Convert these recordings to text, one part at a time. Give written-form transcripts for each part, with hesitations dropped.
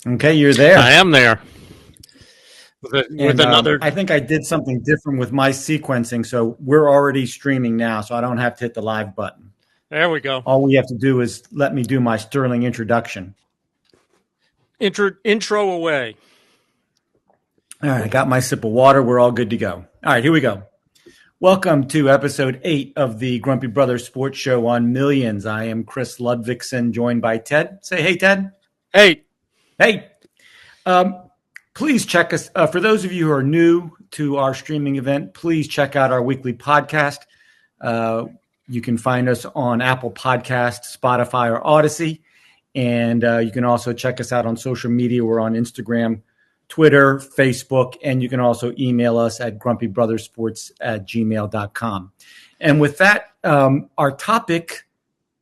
Okay, you're there. I am there with another. I think I did something different with my sequencing, so we're already streaming now, so I don't have to hit the live button. There we go. All we have to do is let me do my sterling introduction. Intro away. All right, I got my sip of water. We're all good to go. All right, here we go. Welcome to episode 8 of the Grumpy Brothers Sports Show on Millions. I am Chris Ludvigsen, joined by Ted. Say hey, Ted. Hey. Hey. Please check us. For those of you who are new to our streaming event, please check out our weekly podcast. You can find us on Apple Podcasts, Spotify, or Odyssey. And you can also check us out on social media. We're on Instagram, Twitter, Facebook, and you can also email us at grumpybrothersports@gmail.com. And with that, our topic,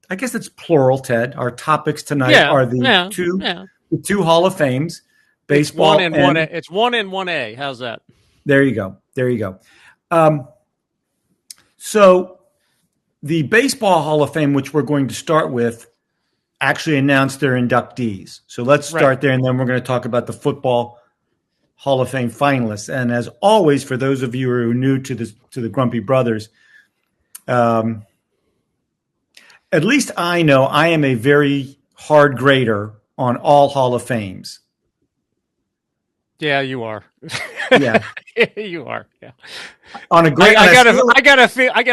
I guess it's plural, Ted. Our topics tonight are the two Hall of Fames, baseball it's 1 and 1A. It's 1 and 1A. How's that? There you go. So the Baseball Hall of Fame, which we're going to start with, actually announced their inductees. So let's start there, and then we're going to talk about the Football Hall of Fame finalists. And as always, for those of you who are new to the Grumpy Brothers, at least I know I am a very hard grader on all Hall of Fames. Yeah, you are. Yeah, you are. Yeah. On a great, I got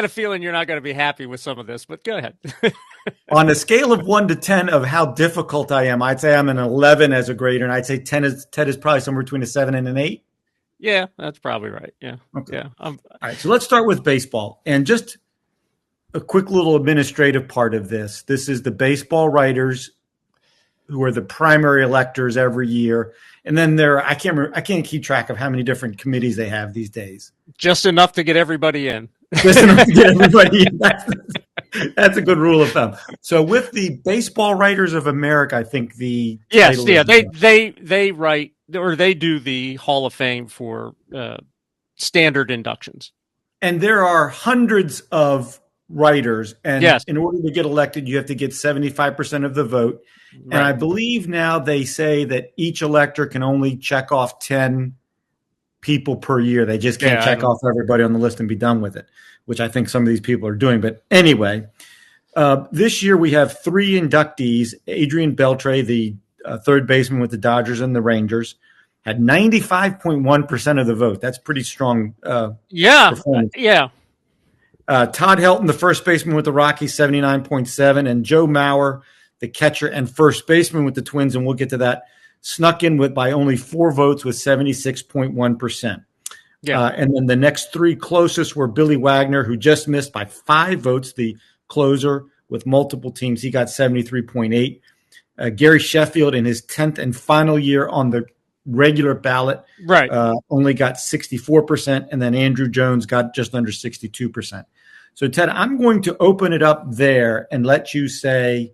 a feeling you're not going to be happy with some of this, but go ahead. On a scale of 1 to 10 of how difficult I am, I'd say I'm an 11 as a grader, and I'd say Ted is probably somewhere between a 7 and an 8. Yeah, that's probably right. Yeah. Okay. Yeah. All right. So let's start with baseball, and just a quick little administrative part of this. This is the baseball writers who are the primary electors every year. And then I can't keep track of how many different committees they have these days. Just enough to get everybody in. Just enough to get everybody in. That's a good rule of thumb. So with the Baseball Writers of America, I think they write, or they do the Hall of Fame for standard inductions. And there are hundreds of writers, and in order to get elected, you have to get 75% of the vote. Right. And I believe now they say that each elector can only check off 10 people per year. They just can't check off everybody on the list and be done with it, which I think some of these people are doing. But anyway, this year we have 3 inductees. Adrian Beltre, the third baseman with the Dodgers and the Rangers, had 95.1% of the vote. That's pretty strong. Performance. Yeah. Todd Helton, the first baseman with the Rockies, 79.7%, and Joe Mauer, the catcher and first baseman with the Twins, and we'll get to that, snuck in by only 4 votes with 76.1%. Yeah. And then the next 3 closest were Billy Wagner, who just missed by 5 votes, the closer with multiple teams. He got 73.8%. Gary Sheffield, in his 10th and final year on the regular ballot, only got 64%, and then Andrew Jones got just under 62%. So, Ted, I'm going to open it up there and let you say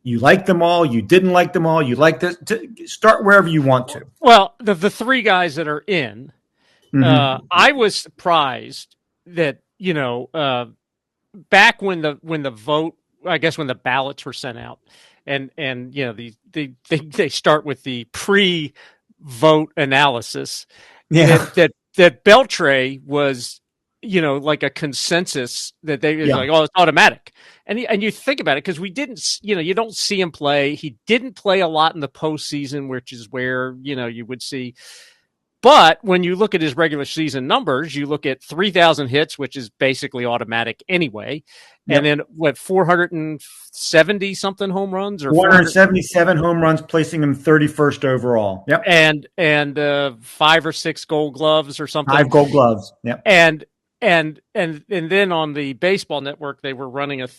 you like them all, you didn't like them all, you like this. Start wherever you want to. Well, the 3 guys that are in, I was surprised that, back when the vote, I guess when the ballots were sent out, and they start with the pre-vote analysis, that Beltre was, like a consensus that they was like, oh, it's automatic. And you think about it, because we didn't, you don't see him play. He didn't play a lot in the postseason, which is where, you would see. But when you look at his regular season numbers, you look at 3,000 hits, which is basically automatic anyway. Yep. And then 470 something home runs, or 477 home runs, placing him 31st overall. Yep. And 5 or 6 Gold Gloves or something. 5 Gold Gloves. Yep. And then on the Baseball Network, they were running on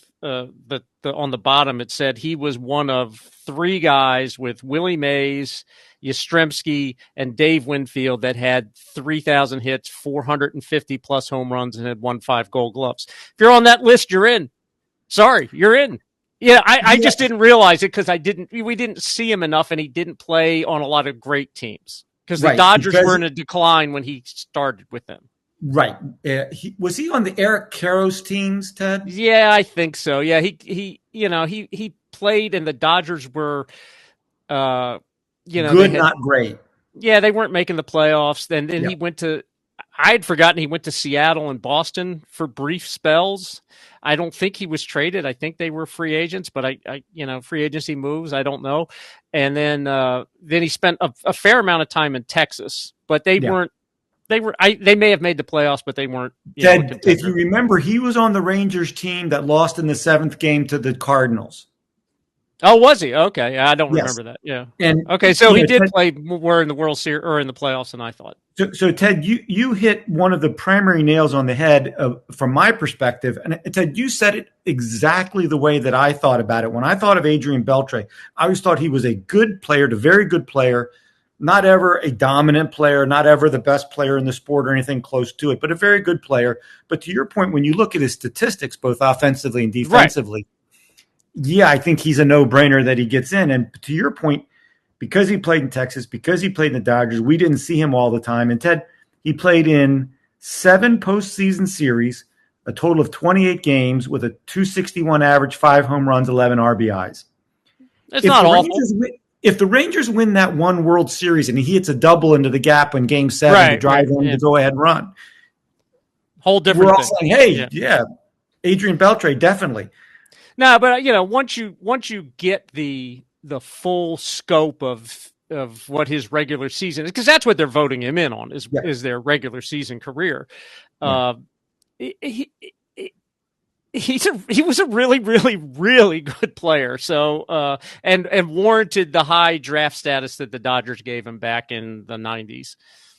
the bottom, it said he was one of 3 guys with Willie Mays, Yastrzemski, and Dave Winfield that had 3,000 hits, 450 plus home runs, and had won 5 Gold Gloves. If you're on that list, you're in. Sorry, you're in. Yeah, I just didn't realize it because we didn't see him enough, and he didn't play on a lot of great teams because the Dodgers were in a decline when he started with them. Right. Was he on the Eric Karros teams, Ted? Yeah, I think so. Yeah, he played, and the Dodgers were good, not great. Yeah, they weren't making the playoffs. Then Yeah. he went to. I had forgotten he went to Seattle and Boston for brief spells. I don't think he was traded. I think they were free agents, but I free agency moves. I don't know. And then he spent a fair amount of time in Texas, but they weren't. They may have made the playoffs, but they weren't. Ted, if you remember, he was on the Rangers team that lost in the 7th game to the Cardinals. Oh, was he? Okay, I don't remember that. Yeah. And okay, so he did play more in the World Series or in the playoffs than I thought. So Ted, you hit one of the primary nails on the head from my perspective. And Ted, you said it exactly the way that I thought about it. When I thought of Adrian Beltre, I always thought he was a good player, a very good player, not ever a dominant player, not ever the best player in the sport or anything close to it, but a very good player. But to your point, when you look at his statistics, both offensively and defensively, yeah, I think he's a no-brainer that he gets in. And to your point, because he played in Texas, because he played in the Dodgers, we didn't see him all the time. And Ted, he played in 7 postseason series, a total of 28 games with a .261 average, 5 home runs, 11 RBIs. That's not awful. If the Rangers win that one World Series and he hits a double into the gap in Game 7 to drive in the go-ahead run, whole different we're all saying, hey, yeah, Adrian Beltre, definitely. No, but once you get the full scope of what his regular season is, because that's what they're voting him in on is their regular season career. Yeah. He was a really, really, really good player. So and warranted the high draft status that the Dodgers gave him back in the 90s.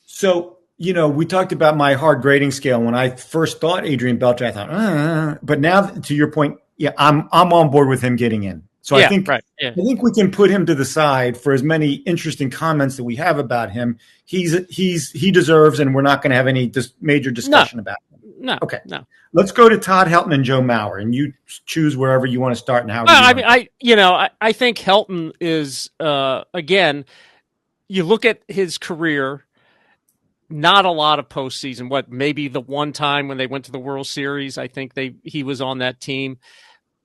So we talked about my hard grading scale. When I first thought Adrian Beltre, I thought, but now to your point. Yeah, I'm on board with him getting in. So I think we can put him to the side for as many interesting comments that we have about him. He deserves, and we're not going to have any major discussion about him. No. Okay. No. Let's go to Todd Helton and Joe Mauer, and you choose wherever you want to start and how. I think Helton is again. You look at his career. Not a lot of postseason. Maybe the one time when they went to the World Series, I think he was on that team.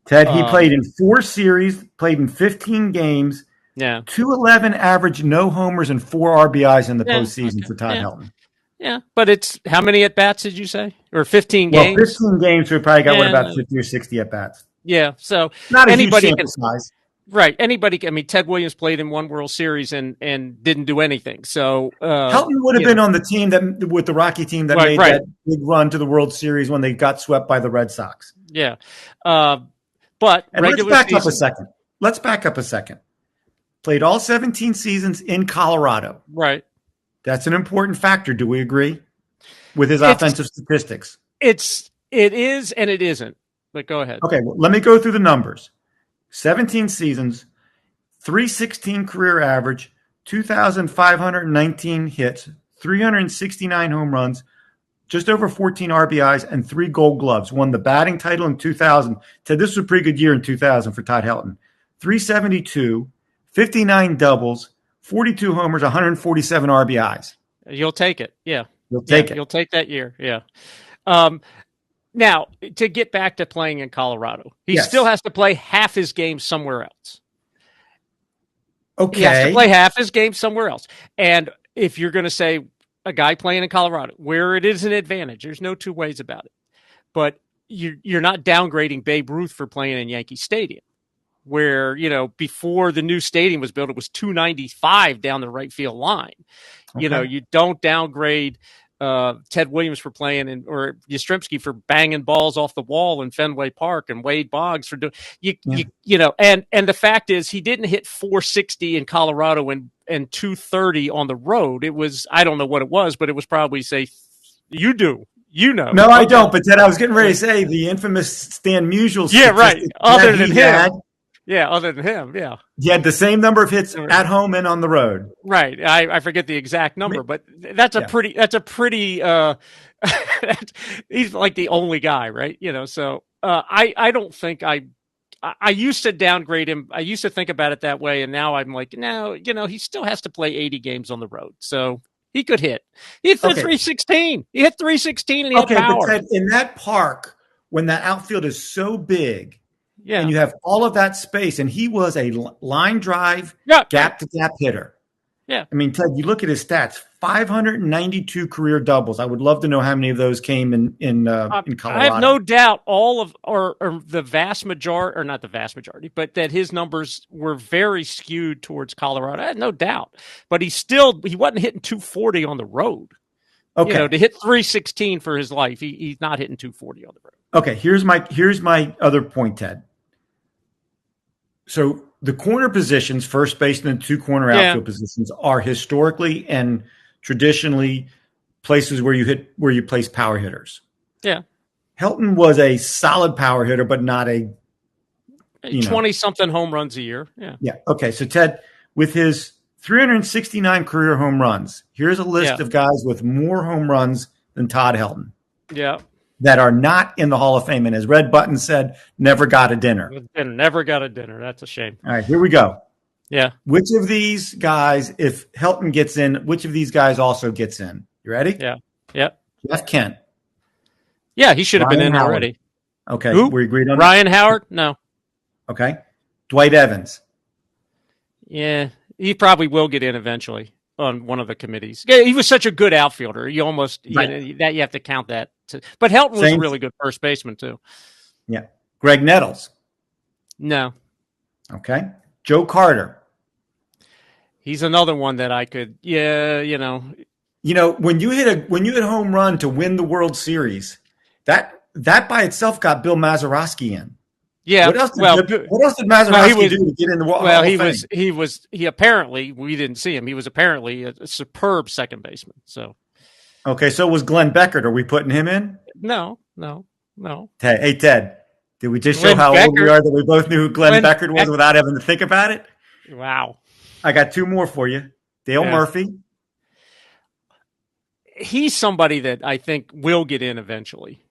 Ted, he played in 4 series, played in 15 games. Yeah, 211 average, no homers, and 4 RBIs in the postseason for Todd Helton. Yeah, but it's how many at bats did you say? Or 15 games? 15 games. So we probably got about 50 or 60 at bats. Yeah, so not anybody can size. Right. Anybody. I mean, Ted Williams played in one World Series and didn't do anything. So Helton would have been on the team with the Rocky team that made that big run to the World Series when they got swept by the Red Sox. Yeah. But let's back up a second. Played all 17 seasons in Colorado. Right. That's an important factor. Do we agree with his offensive statistics? It is and it isn't. But go ahead. Okay. Well, let me go through the numbers. 17 seasons, 316 career average, 2,519 hits, 369 home runs, just over 14 RBIs, and 3 Gold Gloves. Won the batting title in 2000. Ted, this was a pretty good year in 2000 for Todd Helton. 372, 59 doubles, 42 homers, 147 RBIs. You'll take it. Yeah. You'll take it. You'll take that year. Yeah. Now, to get back to playing in Colorado, he still has to play half his games somewhere else. Okay. He has to play half his games somewhere else. And if you're going to say a guy playing in Colorado, where it is an advantage, there's no two ways about it. But you're not downgrading Babe Ruth for playing in Yankee Stadium, where, before the new stadium was built, it was 295 down the right field line. Okay. You don't downgrade Ted Williams for playing or Yastrzemski for banging balls off the wall in Fenway Park, and Wade Boggs for doing and the fact is he didn't hit 460 in Colorado and 230 on the road. It was, I don't know what it was, but it was probably you do. No, I don't. But Ted, I was getting ready to say the infamous Stan Musial. Yeah, right. Other than him. Yeah, other than him, yeah. He had the same number of hits at home and on the road. Right. I forget the exact number, but that's a pretty he's like the only guy, right? So I don't think I used to downgrade him. I used to think about it that way, and now I'm like, no, he still has to play 80 games on the road. So he could hit. He hit 316. He hit 316 and he had power. But Ted, in that park, when that outfield is so big, and you have all of that space, and he was a line drive, gap-to-gap hitter. Yeah. I mean, Ted, you look at his stats: 592 career doubles. I would love to know how many of those came in Colorado. I have no doubt all of, or the vast majority, or not the vast majority, but that his numbers were very skewed towards Colorado. I had no doubt, but he wasn't hitting 240 on the road. Okay, To hit 316 for his life, he's not hitting 240 on the road. Okay, here's my other point, Ted. So the corner positions, first baseman and two corner outfield positions, are historically and traditionally places where you place power hitters. Yeah. Helton was a solid power hitter, but not a 20-something home runs a year. Yeah. Yeah. Okay. So Ted, with his 369 career home runs, here's a list of guys with more home runs than Todd Helton. Yeah. That are not in the Hall of Fame. And as Red Button said, never got a dinner. Never got a dinner. That's a shame. All right, here we go. Yeah. Which of these guys, if Helton gets in, which of these guys also gets in? You ready? Yeah. Yeah. Jeff Kent. Yeah, he should have been in Howard. already. Okay. Who? We agreed on Ryan Howard? No. Okay. Dwight Evans. Yeah, he probably will get in eventually on one of the committees. Yeah, he was such a good outfielder. You almost that you have to count that. But Helton was a really good first baseman too. Yeah. Greg Nettles. No. Okay. Joe Carter. He's another one that I could. Yeah, when you hit a home run to win the World Series, that by itself got Bill Mazeroski in. Yeah. What else did Mazeroski do to get in the Hall of Fame? He apparently, we didn't see him. He was apparently a superb second baseman. So. Okay, so was Glenn Beckert. Are we putting him in? No. Hey, Ted, did we just show how old we are that we both knew who Glenn Beckert was without having to think about it? Wow. I got two more for you. Dale Murphy. He's somebody that I think will get in eventually.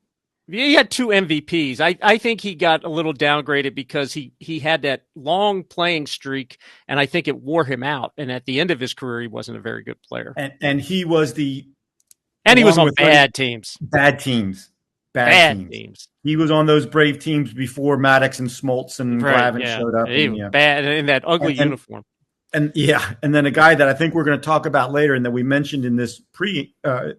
He had 2 MVPs. I think he got a little downgraded because he had that long playing streak, and I think it wore him out. And at the end of his career, he wasn't a very good player. And he was he was on bad teams. Bad teams. He was on those Brave teams before Maddox and Smoltz and Glavine showed up. He was bad in that ugly uniform. And then a guy that I think we're going to talk about later and that we mentioned in this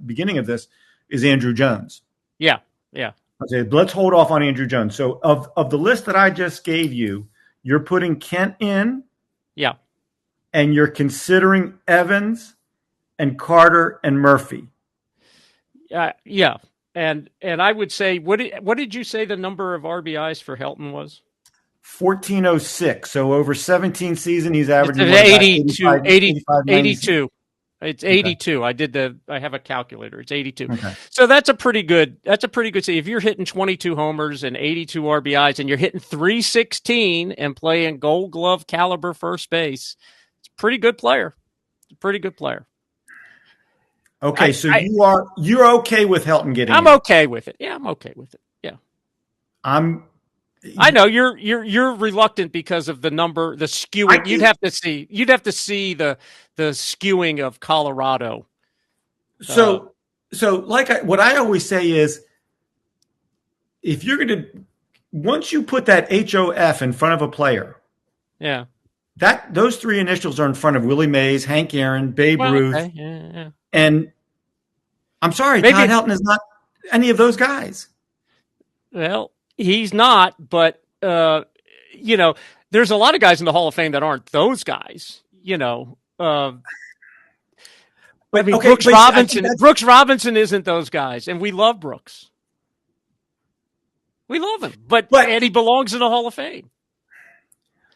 beginning of this is Andrew Jones. Yeah. Okay, let's hold off on Andrew Jones. So of the list that I just gave you, you're putting Kent in. Yeah. And you're considering Evans and Carter and Murphy. Yeah. And I would say, what did you say the number of RBIs for Helton was? 1406. So over 17 seasons, he's averaging 82. It's 82. Okay. I have a calculator. It's 82. Okay. So that's a pretty good see. If you're hitting 22 homers and 82 RBIs and you're hitting 316 and playing Gold Glove caliber first base, it's a pretty good player. Okay, you're okay with Helton getting I'm okay with it. Yeah, I'm okay with it. Yeah. I know you're reluctant because of the number, the skewing. You'd have to see the skewing of Colorado. So what I always say is, if you're going to, once you put that HOF in front of a player, yeah, those 3 initials are in front of Willie Mays, Hank Aaron, Babe Ruth, okay. Yeah. And I'm sorry, Todd Helton is not any of those guys. Well, he's not, but there's a lot of guys in the Hall of Fame that aren't those guys. Brooks Robinson isn't those guys, and we love Brooks. We love him, but he belongs in the Hall of Fame.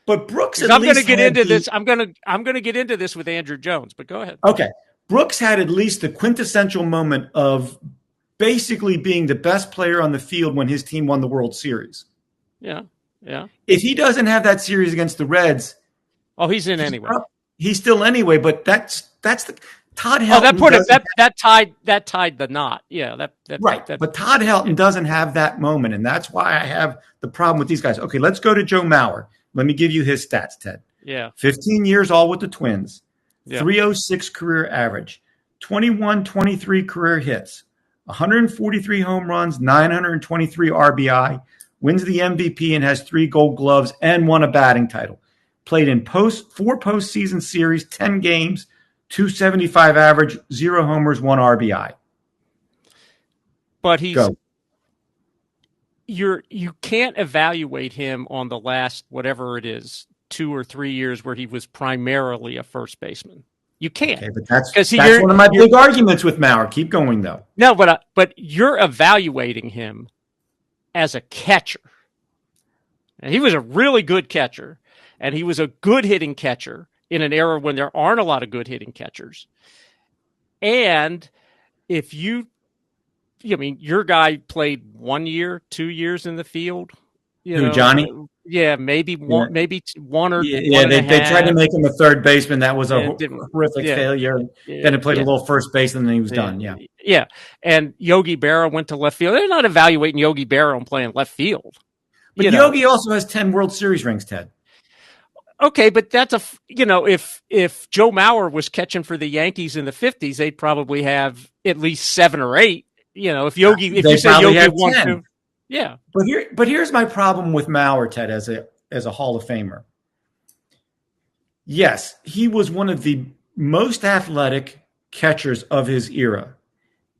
But Brooks, I'm going to get into this. I'm going to get into this with Andrew Jones, but go ahead. Okay, Brooks had at least the quintessential moment of basically being the best player on the field when his team won the World Series. Yeah. If he doesn't have that series against the Reds, he's in anyway. He's still anyway, but that's the Todd Helton. That tied the knot. Yeah, but Todd Helton doesn't have that moment, and that's why I have the problem with these guys. Okay, let's go to Joe Mauer. Let me give you his stats, Ted. Yeah, 15 years all with the Twins. Yeah. 306 career average, 23 career hits, 143 home runs, 923 RBI, wins the MVP and has 3 Gold Gloves and won a batting title. Played in 4 postseason series, 10 games, .275 average, 0 homers, 1 RBI. But Go. You can't evaluate him on the last, whatever it is, 2 or 3 years where he was primarily a first baseman. You can't. Okay, but that's one of my big arguments with Mauer. Keep going, though. No, but you're evaluating him as a catcher. And he was a really good catcher, and he was a good hitting catcher in an era when there aren't a lot of good hitting catchers. And if your guy played 1 year, 2 years in the field. Johnny? Yeah, maybe one or they tried to make him a third baseman. That was a horrific failure. Then he played a little first base, and then he was done. Yeah. Yeah. And Yogi Berra went to left field. They're not evaluating Yogi Berra on playing left field. But Yogi also has 10 World Series rings, Ted. Okay, but that's if Joe Mauer was catching for the Yankees in the 50s, they'd probably have at least 7 or 8. If you say Yogi won 2. Yeah. But here's my problem with Mauer, Ted, as a Hall of Famer. Yes, he was one of the most athletic catchers of his era.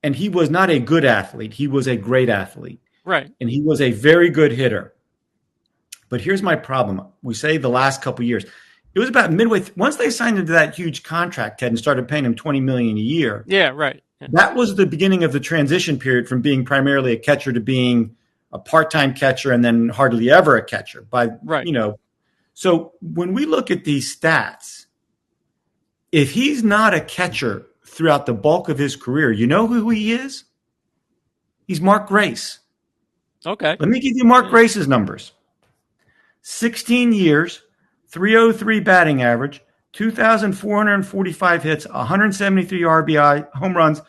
And he was not a good athlete. He was a great athlete. Right. And he was a very good hitter. But here's my problem. We say the last couple of years. It was about midway. Once they signed him to that huge contract, Ted, and started paying him $20 million a year. Yeah, right. Yeah. That was the beginning of the transition period from being primarily a catcher to being a part-time catcher and then hardly ever a catcher. So when we look at these stats, if he's not a catcher throughout the bulk of his career, you know who he is? He's Mark Grace. Okay. Let me give you Mark Grace's numbers. 16 years, 303 batting average, 2,445 hits, 173 RBI, home runs,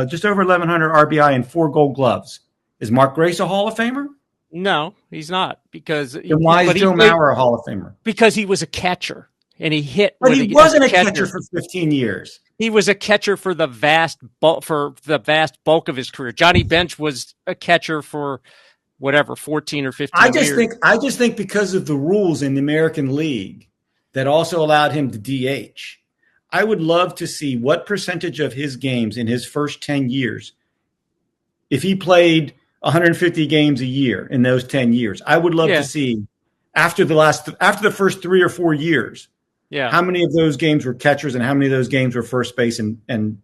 just over 1,100 RBI, and 4 Gold Gloves. Is Mark Grace a Hall of Famer? No, he's not. Because then why is Joe Mauer a Hall of Famer? Because he was a catcher and he hit. But he wasn't a catcher for 15 years. He was a catcher for the vast bulk of his career. Johnny Bench was a catcher for 14 or 15 years. I just think because of the rules in the American League that also allowed him to DH, I would love to see what percentage of his games in his first 10 years, if he played 150 games a year in those 10 years, I would love to see after the first 3 or 4 years, how many of those games were catchers and how many of those games were first base and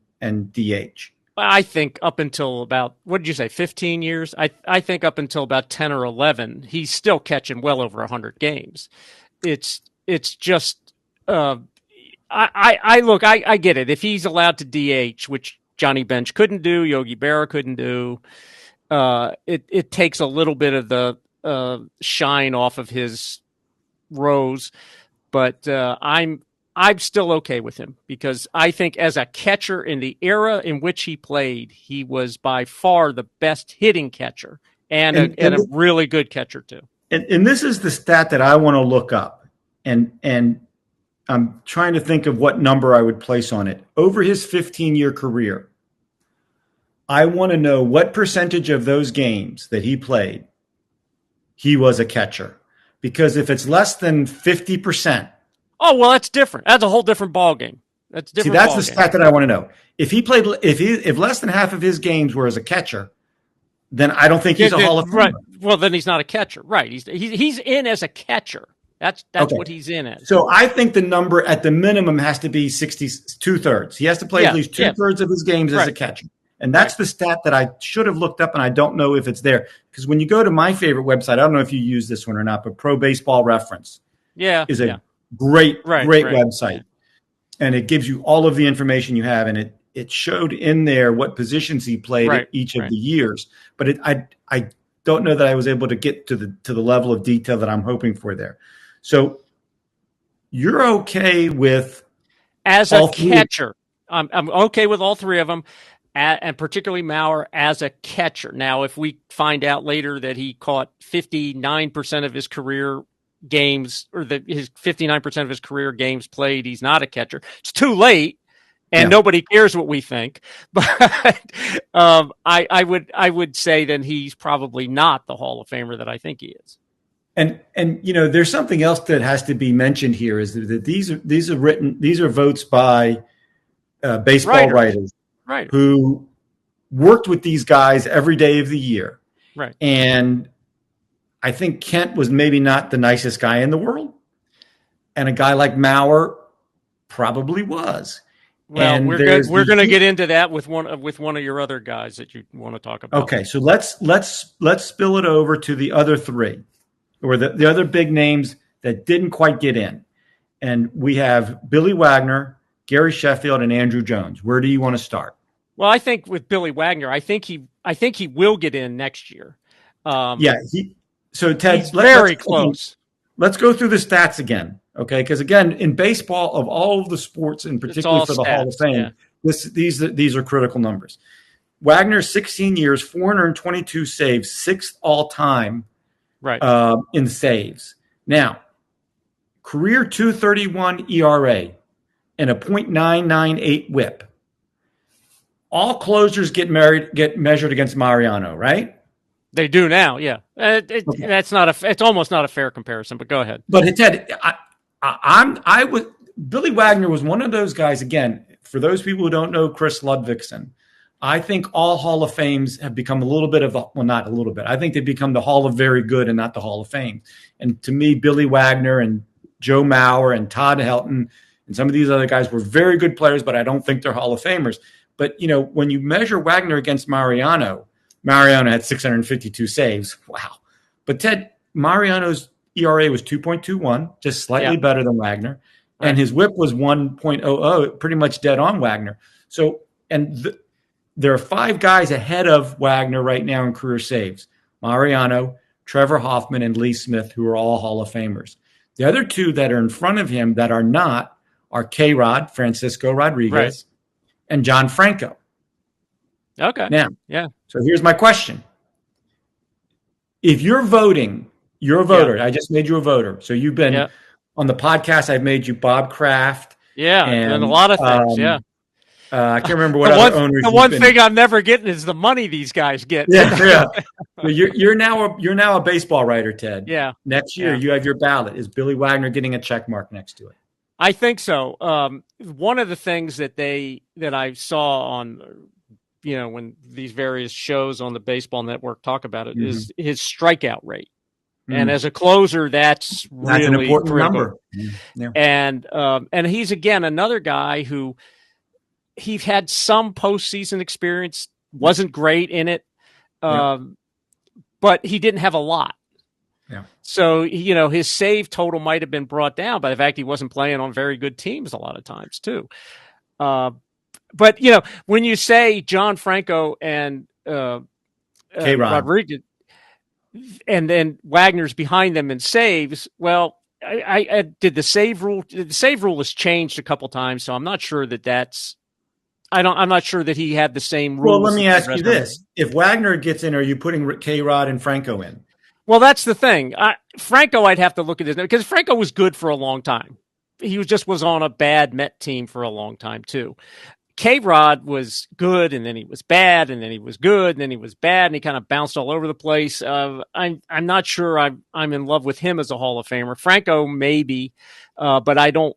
DH. I think up until about, what did you say, 15 years? I think up until about 10 or 11, he's still catching well over 100 games. It's just, I get it. If he's allowed to DH, which Johnny Bench couldn't do, Yogi Berra couldn't do, it takes a little bit of the shine off of his rose. But I'm still okay with him because I think as a catcher in the era in which he played, he was by far the best hitting catcher and a really good catcher too. And this is the stat that I want to look up, and I'm trying to think of what number I would place on it. Over his 15-year career, I want to know what percentage of those games that he played, he was a catcher. Because if it's less than 50%, oh, well, that's different. That's a whole different ballgame. That's different. See, that's the stat that I want to know. If less than half of his games were as a catcher, then I don't think he's a Hall of Famer. Right. Well, then he's not a catcher. Right. He's in as a catcher. That's okay. What he's in as. So I think the number at the minimum has to be 2/3. He has to play at least 2/3 of his games as a catcher. And that's the stat that I should have looked up, and I don't know if it's there. Because when you go to my favorite website, I don't know if you use this one or not, but Pro Baseball Reference is a great website. And it gives you all of the information you have. And it showed in there what positions he played at each of the years. But I don't know that I was able to get to the level of detail that I'm hoping for there. So you're okay with as a catcher. I'm okay with all three of them. And particularly Mauer as a catcher. Now, if we find out later that he caught 59% of his career games, or that his 59% of his career games played, he's not a catcher. It's too late, and nobody cares what we think. But I would say then he's probably not the Hall of Famer that I think he is. And there's something else that has to be mentioned here is that these are votes by baseball writers who worked with these guys every day of the year. Right. And I think Kent was maybe not the nicest guy in the world. And a guy like Mauer probably was. Well, and we're going to get into that with one of your other guys that you want to talk about. Okay, so let's spill it over to the other three, or the other big names that didn't quite get in. And we have Billy Wagner, Gary Sheffield, and Andruw Jones. Where do you want to start? Well, I think with Billy Wagner, I think he will get in next year. So Ted, he's very close. Let's go through the stats again, okay? Because again, in baseball, of all of the sports, and particularly for the Hall of Fame, these are critical numbers. Wagner, 16 years, 422 saves, sixth all time, in saves. Now, career 2.31 ERA and a .998 WHIP. All closers get measured against Mariano, right? They do now, yeah. That's not it's almost not a fair comparison, but go ahead. But Ted, Billy Wagner was one of those guys. Again, for those people who don't know Chris Ludvigsen, I think all Hall of Fames have become a little bit of not a little bit. I think they've become the Hall of Very Good and not the Hall of Fame. And to me, Billy Wagner and Joe Mauer and Todd Helton and some of these other guys were very good players, but I don't think they're Hall of Famers. But when you measure Wagner against Mariano had 652 saves. Wow. But Ted, Mariano's ERA was 2.21, just slightly better than Wagner. Right. And his WHIP was 1.00, pretty much dead on Wagner. So, there are five guys ahead of Wagner right now in career saves: Mariano, Trevor Hoffman, and Lee Smith, who are all Hall of Famers. The other two that are in front of him that are not are K-Rod, Francisco Rodriguez, and John Franco. Okay. Now, so here's my question. If you're voting, you're a voter. I just made you a voter. So you've been on the podcast. I've made you Bob Kraft. Yeah, and a lot of things. I can't remember what other owners. The one thing I'm never getting is the money these guys get. Yeah. So you're now a baseball writer, Ted. Yeah. Next year you have your ballot. Is Billy Wagner getting a check mark next to it? I think so. One of the things that I saw on, when these various shows on the Baseball Network talk about it, is his strikeout rate. And as a closer, that's really an important critical. number. Yeah. And he's, again, another guy who he had some postseason experience, wasn't great in it, but he didn't have a lot. Yeah. So, his save total might have been brought down by the fact he wasn't playing on very good teams a lot of times too. But, when you say John Franco and Rodriguez, and then Wagner's behind them in saves, well, I did the save rule. The save rule has changed a couple times, so I'm not sure that I'm not sure that he had the same rules. Well, let me ask you this: if Wagner gets in, are you putting K-Rod and Franco in? Well, that's the thing. Franco, I'd have to look at this because Franco was good for a long time. He was on a bad Met team for a long time too. K-Rod was good, and then he was bad, and then he was good, and then he was bad, and he kind of bounced all over the place. I'm not sure I'm in love with him as a Hall of Famer. Franco maybe, but I don't.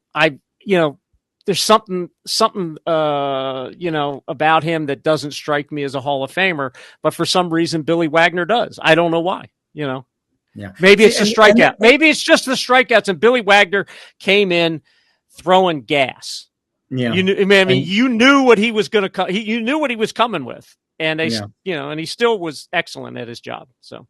There's something about him that doesn't strike me as a Hall of Famer. But for some reason, Billy Wagner does. I don't know why. Yeah. Maybe it's the strikeout. Maybe it's just the strikeouts, and Billy Wagner came in throwing gas. Yeah, you knew what he was going to. You knew what he was coming with, and and he still was excellent at his job. So,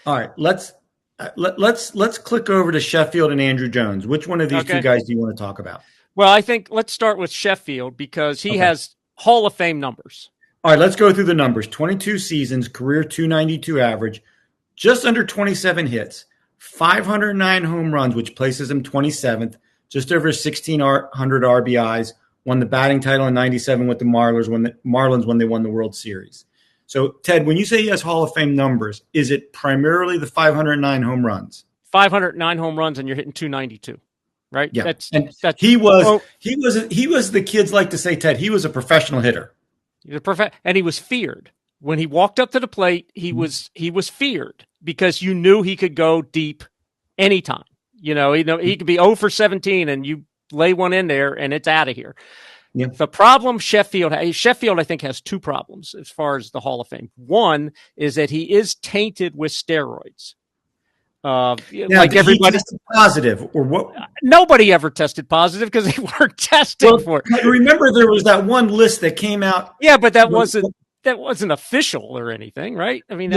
all right, let's click over to Sheffield and Andruw Jones. Which one of these two guys do you want to talk about? Well, I think let's start with Sheffield because he has Hall of Fame numbers. All right, let's go through the numbers. 22 seasons, career 292 average, just under 27 hits, 509 home runs, which places him 27th, just over 1,600 RBIs. Won the batting title in 97 with the Marlins when they won the World Series. So, Ted, when you say he has Hall of Fame numbers, is it primarily the 509 home runs? 509 home runs, and you're hitting 292, right? Yeah, that's he was the kids like to say, Ted. He was a professional hitter. And he was feared when he walked up to the plate. He was feared because you knew he could go deep anytime. He could be 0 for 17 and you lay one in there and it's out of here. Yeah. The problem Sheffield, I think, has two problems as far as the Hall of Fame. One is that he is tainted with steroids. Like everybody tested positive, or what? Nobody ever tested positive because they weren't testing for it. Remember, there was that one list that came out. Yeah, but that wasn't official or anything, right? I mean,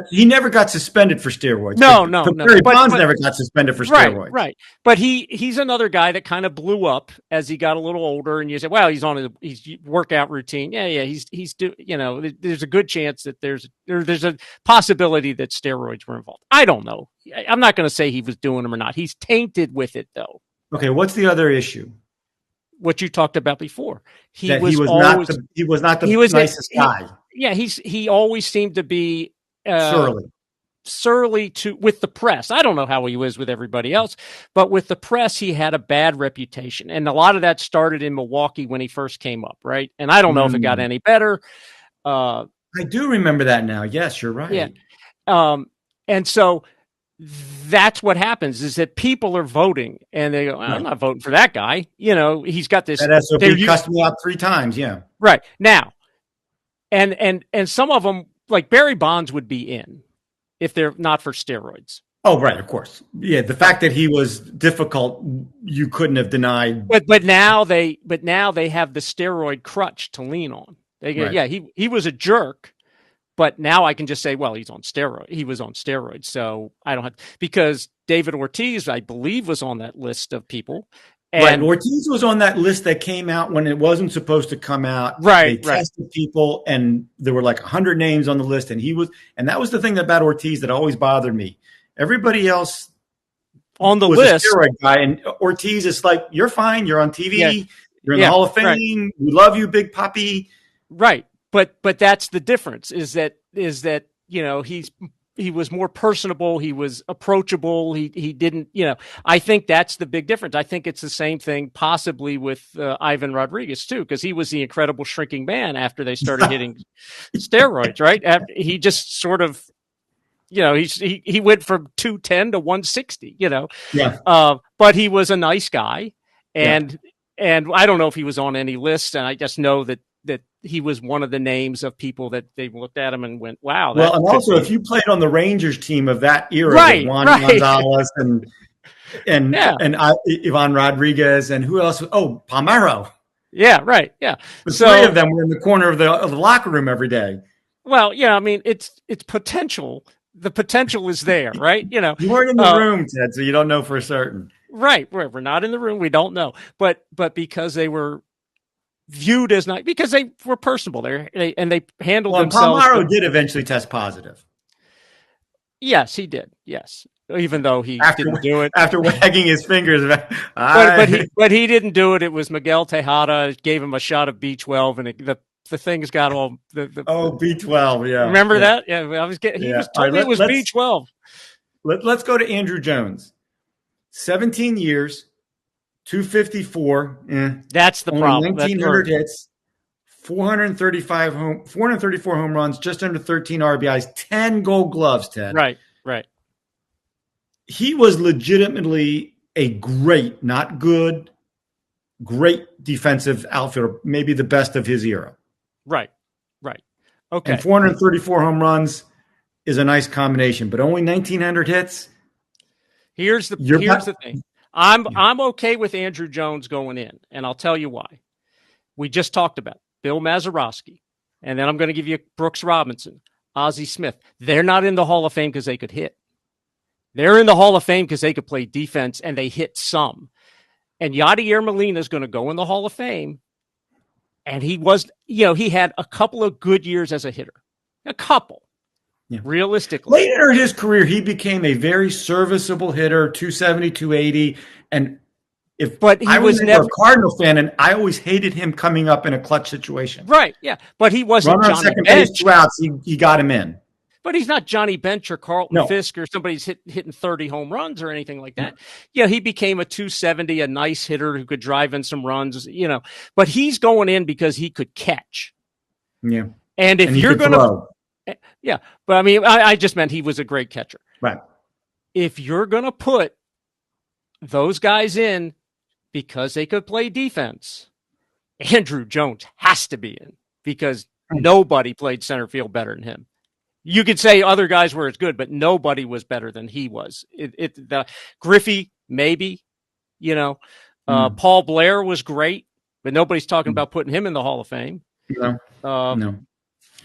he never got suspended for steroids. No. Barry Bonds never got suspended for steroids. Right. But he's another guy that kind of blew up as he got a little older, and you say, well, he's on his workout routine. Yeah. There's a good chance that there's a possibility that steroids were involved. I don't know. I'm not going to say he was doing them or not. He's tainted with it, though. Okay, what's the other issue? What you talked about before. He was not the nicest guy. He always seemed to be surly with the press. I don't know how he was with everybody else, but with the press, he had a bad reputation. And a lot of that started in Milwaukee when he first came up, right? And I don't know if it got any better. I do remember that now. Yes, you're right. Yeah. And so that's what happens is that people are voting and they go, I'm not voting for that guy. He's got this. That SOB cussed me out 3 times. Yeah. Right now. And some of them, like Barry Bonds, would be in if they're not for steroids. Oh, right. Of course. Yeah. The fact that he was difficult, you couldn't have denied. But now they have the steroid crutch to lean on. They go, yeah, he was a jerk. But now I can just say, well, he's on steroid. He was on steroids. So I don't have, because David Ortiz, I believe, was on that list of people. And Ortiz was on that list that came out when it wasn't supposed to come out. Right. They tested people and there were like 100 names on the list. And that was the thing about Ortiz that always bothered me. Everybody else on the was list, a steroid guy. And Ortiz is like, you're fine. You're on TV. Yeah. You're in the Hall of Fame. Right. We love you, Big Papi. Right. But that's the difference is that he was more personable. He was approachable. He didn't, I think that's the big difference. I think it's the same thing possibly with Ivan Rodriguez too, because he was the incredible shrinking man after they started hitting steroids, right? He just sort of, he went from 210 to 160, Yeah. But he was a nice guy. And I don't know if he was on any list. And I just know that he was one of the names of people that they looked at him and went, wow. Well, and also if you played on the Rangers team of that era, right, Juan Gonzalez and Ivan Rodriguez and who else? Oh, Palmeiro. Yeah. Right. Yeah. The 3 of them were in the corner of the locker room every day. Well, yeah, I mean, it's potential. The potential is there, right? You weren't in the room, Ted, so you don't know for certain. Right. We're not in the room. We don't know. But because they were viewed as not, because they were personable there and they handled themselves. Palmeiro did eventually test positive. Yes, he did. Yes. Even though he didn't do it. After wagging his fingers. But he didn't do it. It was Miguel Tejada gave him a shot of B12 and the thing's got all B12. Yeah. Remember that? Yeah. He was told it was B12. Let's go to Andrew Jones. 17 years. 254. That's the problem. 1,900 hits, 434 home runs, just under 13 RBIs, 10 Gold Gloves, Ted. Right. He was legitimately a great, not good, great defensive outfielder, maybe the best of his era. Right. Okay. And 434 home runs is a nice combination, but only 1,900 hits. Here's the thing. I'm okay with Andrew Jones going in, and I'll tell you why. We just talked about Bill Mazeroski, and then I'm going to give you Brooks Robinson, Ozzie Smith. They're not in the Hall of Fame because they could hit. They're in the Hall of Fame because they could play defense, and they hit some. And Yadier Molina is going to go in the Hall of Fame, and he was, he had a couple of good years as a hitter. A couple. Yeah. Realistically. Later in his career, he became a very serviceable hitter, 270, 280. And I was never a Cardinal fan, and I always hated him coming up in a clutch situation. Right, yeah. But he wasn't Johnny second Bench. Base, 2 outs, he got him in. But he's not Johnny Bench or Carlton Fisk or somebody's hitting 30 home runs or anything like that. Yeah, he became a 270, a nice hitter who could drive in some runs, But he's going in because he could catch. Yeah. And if you're going to... Yeah, but I mean, I just meant he was a great catcher. Right. if you're going to put those guys in because they could play defense, Andrew Jones has to be in because nobody played center field better than him. You could say other guys were as good, but nobody was better than he was. Griffey, maybe, Paul Blair was great, but nobody's talking about putting him in the Hall of Fame. No.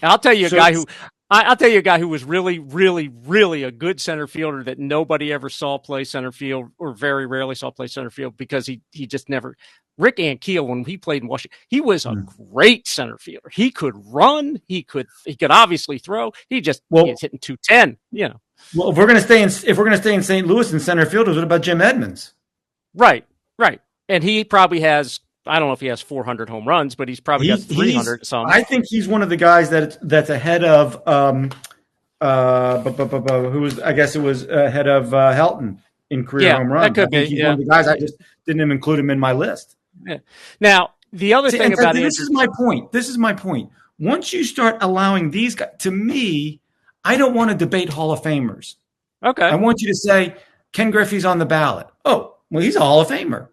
I'll tell you a guy who was really, really, really a good center fielder that nobody ever saw play center field or very rarely saw play center field because he just never. Rick Ankiel, when he played in Washington, he was a great center fielder. He could run. He could obviously throw. He was hitting 210. Well, if we're going to stay in St. Louis in center fielders, what about Jim Edmonds? Right. And he probably has. I don't know if he has 400 home runs, but he's probably got 300. I think he's one of the guys that's ahead of who was, I guess it was ahead of Helton in career home runs. That could be. He's one of the guys. I just didn't even include him in my list. Yeah. Now, the other thing about this is my point. Once you start allowing these guys, to me, I don't want to debate Hall of Famers. Okay. I want you to say Ken Griffey's on the ballot. Oh, well, he's a Hall of Famer.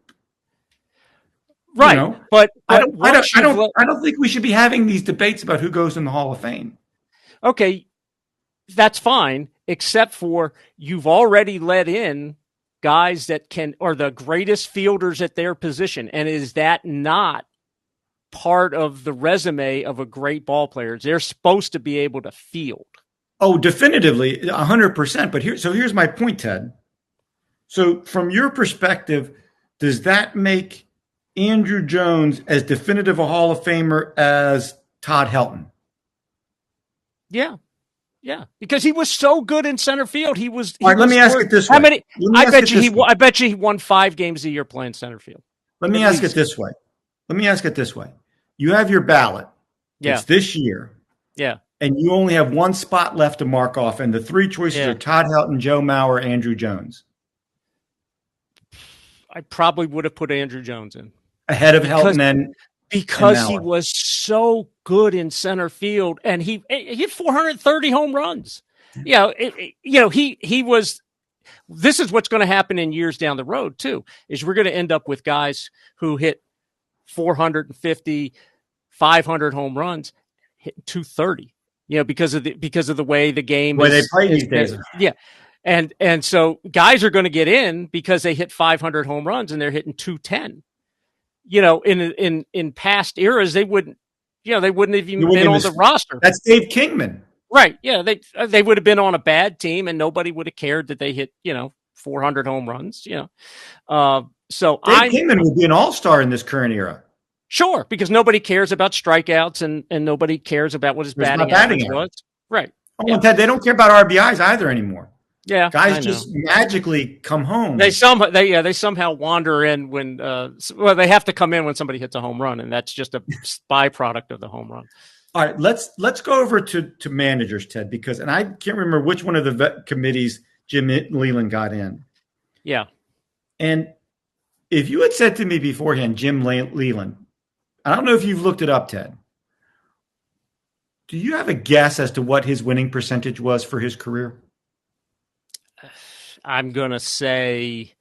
Right. But I don't think we should be having these debates about who goes in the Hall of Fame. Okay. That's fine, except for you've already let in guys that are the greatest fielders at their position. And is that not part of the resume of a great ball player? They're supposed to be able to field. Oh, definitively, 100%. But here's my point, Ted. So from your perspective, does that make Andrew Jones as definitive a Hall of Famer as Todd Helton? Yeah. Yeah, because he was so good in center field. All right, let me ask it this way. I bet you he won 5 games a year playing center field. Let me ask it this way. You have your ballot. Yeah. It's this year. Yeah. And you only have one spot left to mark off, and the 3 choices are Todd Helton, Joe Mauer, Andrew Jones. I probably would have put Andrew Jones in. Ahead of Helton because he was so good in center field, and he hit 430 home runs. He was. This is what's going to happen in years down the road too. Is we're going to end up with guys who hit 450, 500 home runs, hitting 230. Because of the way the game they play these days. Yeah. And so guys are going to get in because they hit 500 home runs and they're hitting 210. In past eras, they wouldn't have even been on the roster. That's Dave Kingman. Right. Yeah. They would have been on a bad team and nobody would have cared that they hit, 400 home runs, So Dave Kingman would be an all-star in this current era. Sure. Because nobody cares about strikeouts and nobody cares about what his batting average was. Right. Ted, they don't care about RBIs either anymore. Yeah, guys just magically come home. They somehow wander in when they have to come in when somebody hits a home run, and that's just a byproduct of the home run. All right, let's go over to managers, Ted, because I can't remember which one of the committees Jim Leyland got in. Yeah, and if you had said to me beforehand, Jim Leyland, I don't know if you've looked it up, Ted. Do you have a guess as to what his winning percentage was for his career? I'm going to say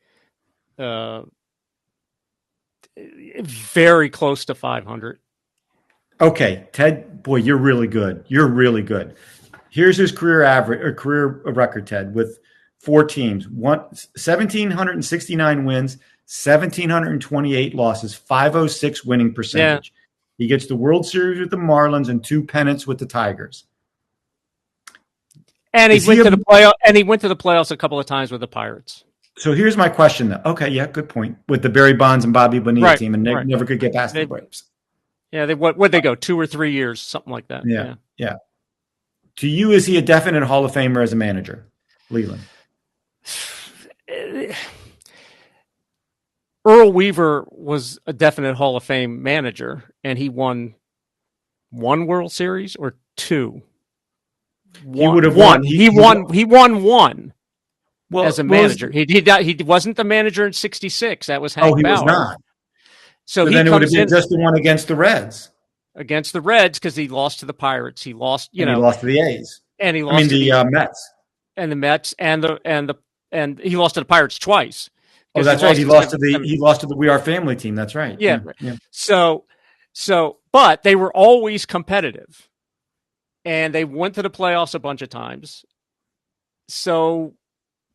very close to 500. Okay, Ted, boy, you're really good. You're really good. Here's his career record, Ted, with 4 teams. 1,769 wins, 1,728 losses, 506 winning percentage. Yeah. He gets the World Series with the Marlins and 2 pennants with the Tigers. And he went to the playoff. And he went to the playoffs a couple of times with the Pirates. So here's my question, though. Okay, yeah, good point. With the Barry Bonds and Bobby Bonilla team, and never could get past the Braves. Yeah, what'd they go 2 or 3 years, something like that. Yeah. To you, is he a definite Hall of Famer as a manager, Leyland? Earl Weaver was a definite Hall of Fame manager, and he won 1 World Series or 2. He would have won. He won 1 as a manager. He wasn't the manager in '66. That was Hank Bauer. Was not. So then it would have been just the one against the Reds. Against the Reds, because he lost to the Pirates. He lost, he lost to the A's. And he lost the Mets. And the Mets and the and he lost to the Pirates twice. Oh, that's right. He lost to the We Are Family team. That's right. Yeah. Yeah. So, but they were always competitive, and they went to the playoffs a bunch of times. So,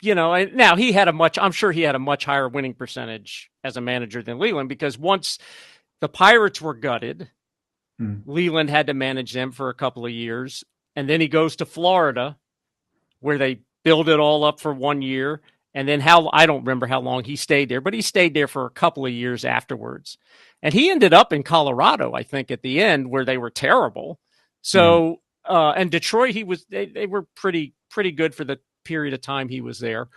now I'm sure he had a much higher winning percentage as a manager than Leland, because once the Pirates were gutted, Leland had to manage them for a couple of years. And then he goes to Florida, where they build it all up for 1 year. And then I don't remember how long he stayed there, but he stayed there for a couple of years afterwards. And he ended up in Colorado, I think, at the end, where they were terrible. So, and Detroit, they were pretty good for the period of time he was there.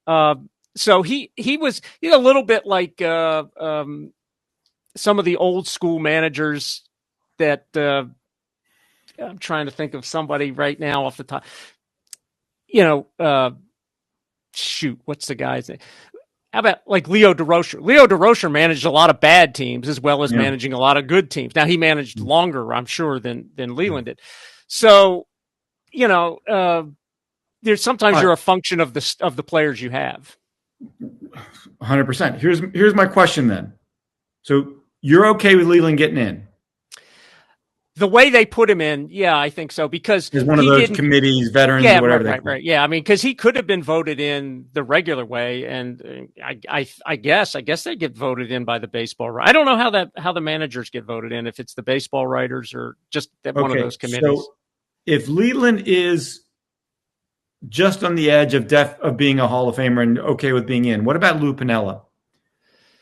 So he was a little bit like some of the old school managers that I'm trying to think of somebody right now off the top. What's the guy's name? How about like Leo DeRocher? Leo DeRocher managed a lot of bad teams as well as managing a lot of good teams. Now he managed longer, I'm sure, than Leland did. So, there's sometimes you're a function of the players you have. 100%. Here's my question then. So you're okay with Leland getting in? The way they put him in, yeah, I think so, because he's one of those committees, veterans, or whatever. Right. Yeah, I mean, because he could have been voted in the regular way, and I guess they get voted in by the baseball. I don't know how the managers get voted in, if it's the baseball writers or just one of those committees. So if Leland is just on the edge of being a Hall of Famer and okay with being in, what about Lou Piniella?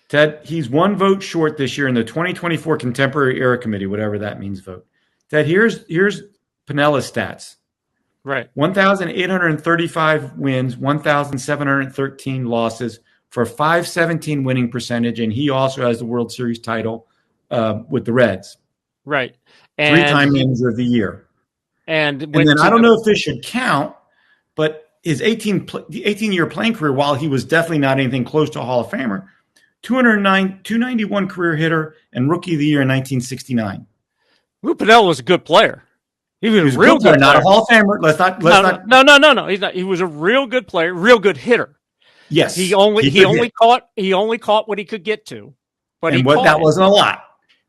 Ted, he's one vote short this year in the 2024 Contemporary Era Committee, whatever that means vote. Ted, here's Piniella's stats. Right. 1,835 wins, 1,713 losses for a .517 winning percentage, and he also has the World Series title with the Reds. Right. And 3-time manager of the year. And then I don't know if this should count, but his 18-year playing career, while he was definitely not anything close to a Hall of Famer, 291 career hitter and Rookie of the Year in 1969. Lou Piniella was a good player. He was a real good player. Not a Hall of Famer. No. He was a real good player, real good hitter. Yes. He only caught what he could get to. But that wasn't a lot.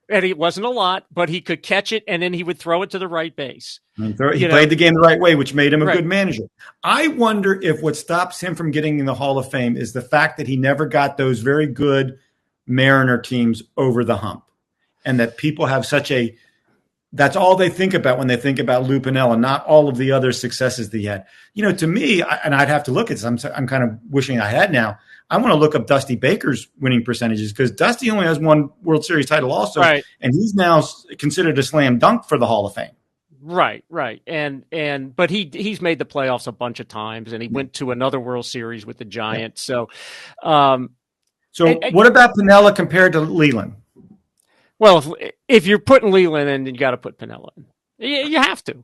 And it wasn't a lot, but he could catch it, and then he would throw it to the right base. He played the game the right way, which made him a good manager. I wonder if what stops him from getting in the Hall of Fame is the fact that he never got those very good Mariner teams over the hump, and that people have that's all they think about when they think about Lou Piniella, not all of the other successes that he had. To me, and I'd have to look at this. I'm kind of wishing I had now. I want to look up Dusty Baker's winning percentages, because Dusty only has one World Series title also, and he's now considered a slam dunk for the Hall of Fame. Right. But he's made the playoffs a bunch of times, and he went to another World Series with the Giants. Yeah. What about Piniella compared to Leland? Well, if you're putting Leland in, then you got to put Piniella in. You have to.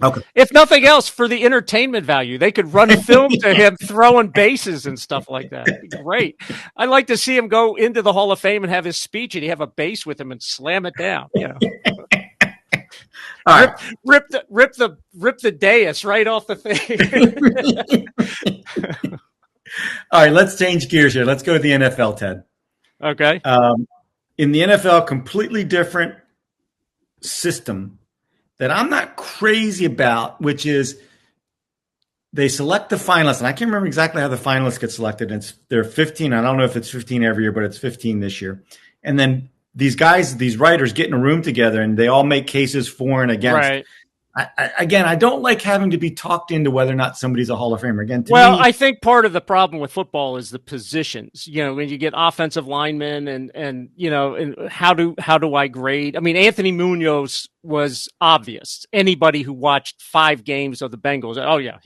Okay. If nothing else, for the entertainment value, they could run film to him throwing bases and stuff like that. It'd be great. I'd like to see him go into the Hall of Fame and have his speech, and he have a base with him and slam it down. All right. Rip the dais right off the thing. All right, let's change gears here. Let's go to the NFL, Ted. Okay. In the NFL, completely different system that I'm not crazy about, which is they select the finalists. And I can't remember exactly how the finalists get selected. They're 15. I don't know if it's 15 every year, but it's 15 this year. And then these writers get in a room together, and they all make cases for and against. Right. I don't like having to be talked into whether or not somebody's a Hall of Famer. Again, I think part of the problem with football is the positions. When you get offensive linemen, and how do I grade? I mean, Anthony Munoz was obvious. Anybody who watched 5 games of the Bengals, oh yeah,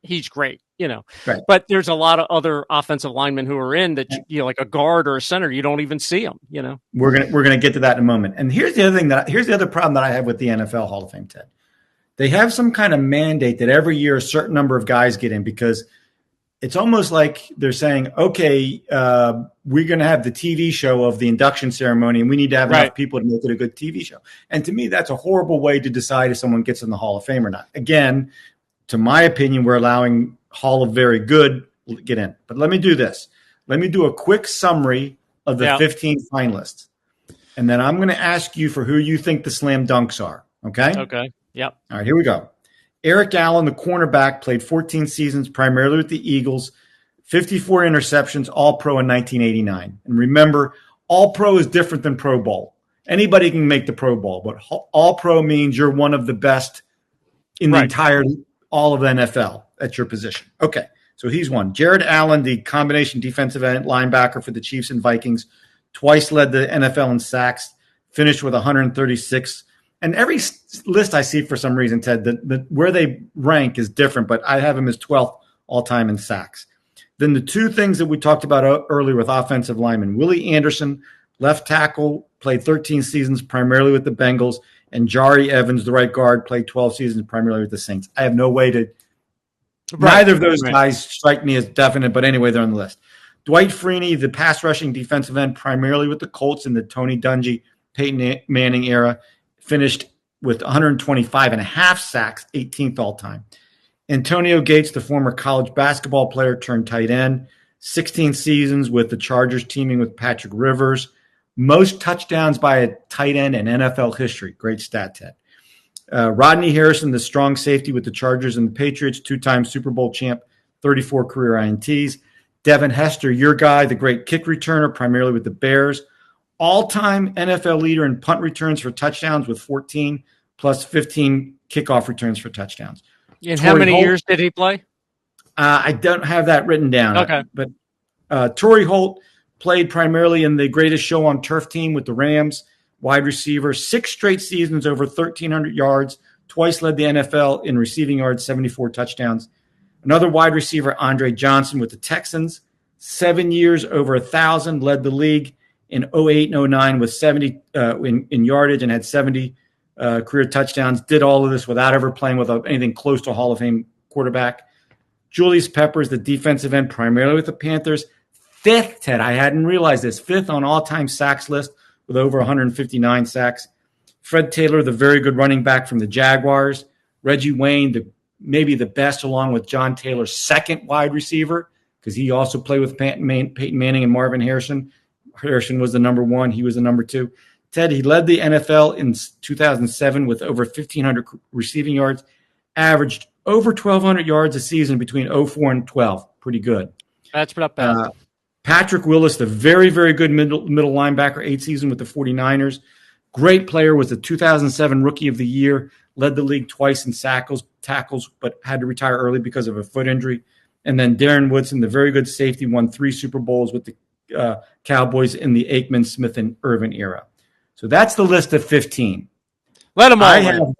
he's great. Right. But there's a lot of other offensive linemen who are in that, like a guard or a center, you don't even see them. We're gonna get to that in a moment. And here's the other problem that I have with the NFL Hall of Fame, Ted. They have some kind of mandate that every year a certain number of guys get in, because it's almost like they're saying, okay, we're going to have the TV show of the induction ceremony, and we need to have enough people to make it a good TV show. And to me, that's a horrible way to decide if someone gets in the Hall of Fame or not. Again, to my opinion, we're allowing Hall of Very Good get in. But let me do this. Let me do a quick summary of the 15 finalists. And then I'm going to ask you for who you think the slam dunks are. Okay? Okay. Yep. All right, here we go. Eric Allen, the cornerback, played 14 seasons primarily with the Eagles, 54 interceptions, All-Pro in 1989. And remember, All-Pro is different than Pro Bowl. Anybody can make the Pro Bowl, but All-Pro means you're one of the best in the entire all of the NFL at your position. Okay, so he's one. Jared Allen, the combination defensive end linebacker for the Chiefs and Vikings, twice led the NFL in sacks, finished with 136. And every list I see for some reason, Ted, where they rank is different, but I have him as 12th all-time in sacks. Then the two things that we talked about earlier with offensive linemen, Willie Anderson, left tackle, played 13 seasons primarily with the Bengals, and Jari Evans, the right guard, played 12 seasons primarily with the Saints. I have no way to – neither of those guys strike me as definite, but anyway, they're on the list. Dwight Freeney, the pass rushing defensive end, primarily with the Colts in the Tony Dungy, Peyton Manning era, finished with 125 and a half sacks, 18th all-time. Antonio Gates, the former college basketball player turned tight end, 16 seasons with the Chargers teaming with Patrick Rivers. Most touchdowns by a tight end in NFL history. Great stat, Ted. Rodney Harrison, the strong safety with the Chargers and the Patriots, two-time Super Bowl champ, 34 career INTs. Devin Hester, your guy, the great kick returner, primarily with the Bears. All-time NFL leader in punt returns for touchdowns with 14, plus 15 kickoff returns for touchdowns. And how many years did he play? I don't have that written down. Okay. But Torrey Holt played primarily in the Greatest Show on Turf team with the Rams, wide receiver, 6 straight seasons over 1,300 yards, twice led the NFL in receiving yards, 74 touchdowns. Another wide receiver, Andre Johnson with the Texans, 7 years over 1,000, led the league in 08 and 09 with 70 in yardage and had 70 career touchdowns. Did all of this without ever playing with anything close to a Hall of Fame quarterback. Julius Peppers, the defensive end, primarily with the Panthers. 5th, Ted, I hadn't realized this, 5th on all-time sacks list with over 159 sacks. Fred Taylor, the very good running back from the Jaguars. Reggie Wayne, maybe the best, along with John Taylor, 2nd wide receiver, because he also played with Peyton Manning and Marvin Harrison. Harrison was the number 1. He was the number 2. Ted, he led the NFL in 2007 with over 1,500 receiving yards, averaged over 1,200 yards a season between 04 and 12. Pretty good. That's not bad. Patrick Willis, the very, very good middle linebacker, 8 seasons with the 49ers. Great player, was the 2007 Rookie of the Year, led the league twice in tackles, but had to retire early because of a foot injury. And then Darren Woodson, the very good safety, won 3 Super Bowls with the Cowboys in the Aikman, Smith, and Irvin era. So that's the list of 15. Let them all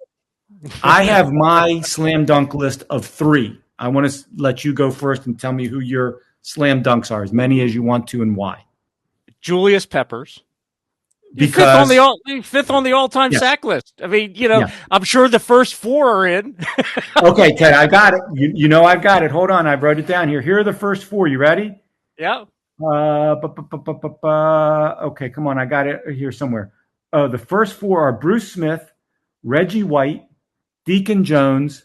I have my slam dunk list of 3. I want to let you go first and tell me who your slam dunks are, as many as you want to, and why. Julius Peppers. Because fifth on the all-time sack list. I mean, I'm sure the first 4 are in. Okay, Ted, I got it. You know I've got it. Hold on, I wrote it down here. Here are the first 4. You ready? Yeah. Okay, come on. I got it here somewhere. The first 4 are Bruce Smith, Reggie White, Deacon Jones.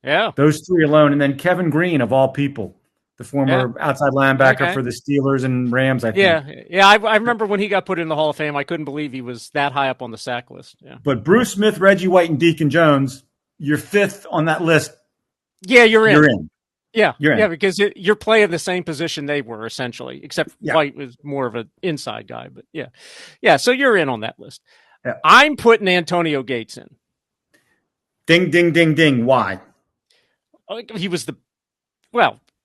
Yeah. Those 3 alone. And then Kevin Green, of all people, the former outside linebacker for the Steelers and Rams, I think. Yeah. I remember when he got put in the Hall of Fame, I couldn't believe he was that high up on the sack list. Yeah. But Bruce Smith, Reggie White, and Deacon Jones, you're 5th on that list. Yeah, you're in. You're in. Yeah, you're in. Yeah, because you're playing the same position they were, essentially, except White was more of an inside guy. But yeah, so you're in on that list. Yeah. I'm putting Antonio Gates in. Ding, ding, ding, ding. Why? He was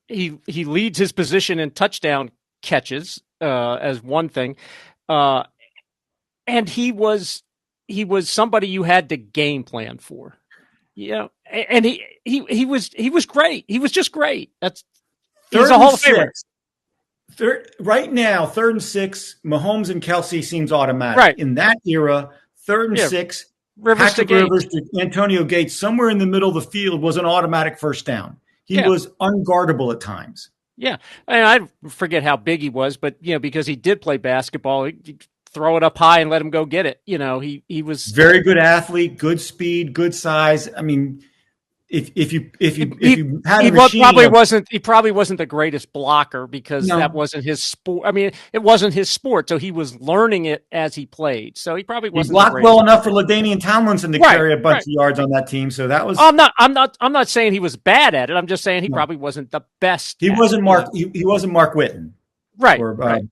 he leads his position in touchdown catches as one thing, and he was somebody you had to game plan for. And he was great. He was just great. He's a Hall of Famer. Right now, 3rd and 6, Mahomes and Kelsey seems automatic. Right. In that era, 3rd and 6, Patrick Rivers to Antonio Gates, somewhere in the middle of the field was an automatic first down. He was unguardable at times. Yeah. I forget how big he was, but because he did play basketball, he'd throw it up high and let him go get it. He was very good athlete, good speed, good size. I mean, if you had he probably wasn't the greatest blocker because that wasn't his sport. I mean, it wasn't his sport, so he was learning it as he played. So he probably wasn't. He blocked well enough for LaDainian Tomlinson to carry a bunch of yards on that team. So that was. I'm not saying he was bad at it. I'm just saying he probably wasn't the best. He wasn't Mark. He wasn't Mark Witten. Right. Or, right.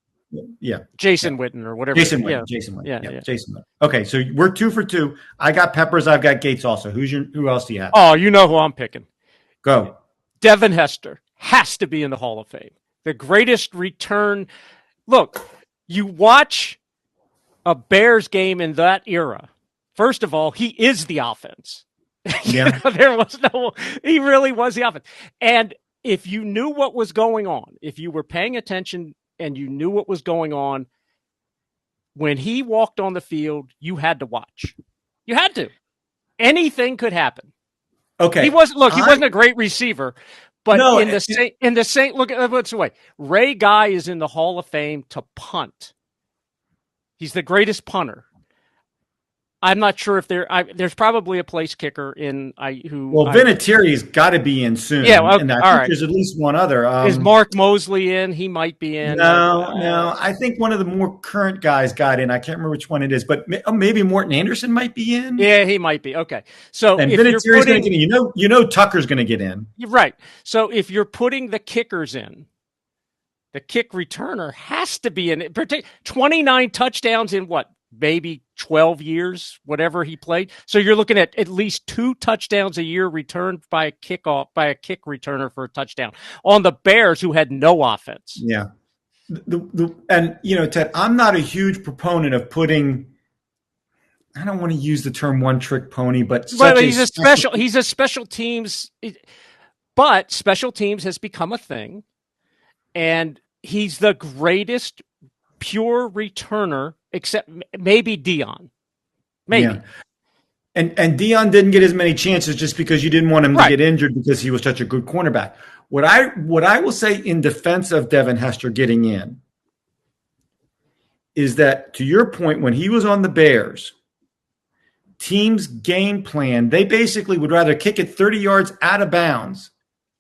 Yeah. Jason Witten or whatever. Jason Witten. Jason Witten. Okay, so we're 2 for 2. I got Peppers. I've got Gates also. Who else do you have? Oh, you know who I'm picking. Go. Devin Hester has to be in the Hall of Fame. The greatest return. Look, you watch a Bears game in that era. First of all, he is the offense. Yeah. He really was the offense. And if you knew what was going on, if you were paying attention and you knew what was going on, when he walked on the field, you had to watch. You had to. Anything could happen. Okay. He wasn't a great receiver, but in the same look at what's the way. Ray Guy is in the Hall of Fame to punt. He's the greatest punter. I'm not sure if there's probably a place kicker Vinatieri's got to be in soon. Yeah, okay, and I think there's at least one other. Is Mark Mosley in? He might be in. No. I think one of the more current guys got in. I can't remember which one it is, but maybe Morton Anderson might be in. Yeah, he might be. Okay, so and Vinatieri's going to get in. You know, Tucker's going to get in. You're right. So if you're putting the kickers in, the kick returner has to be in. 29 touchdowns in what? Maybe 12 years, whatever he played. So you're looking at least 2 touchdowns a year returned by a kick returner for a touchdown on the Bears, who had no offense. Yeah. And Ted, I'm not a huge proponent of putting, I don't want to use the term one trick pony, but he's a special teams, but special teams has become a thing, and he's the greatest pure returner, except maybe Dion. Maybe. Yeah. And Dion didn't get as many chances just because you didn't want him to get injured because he was such a good cornerback. What I will say in defense of Devin Hester getting in is that, to your point, when he was on the Bears, teams' game plan, they basically would rather kick it 30 yards out of bounds.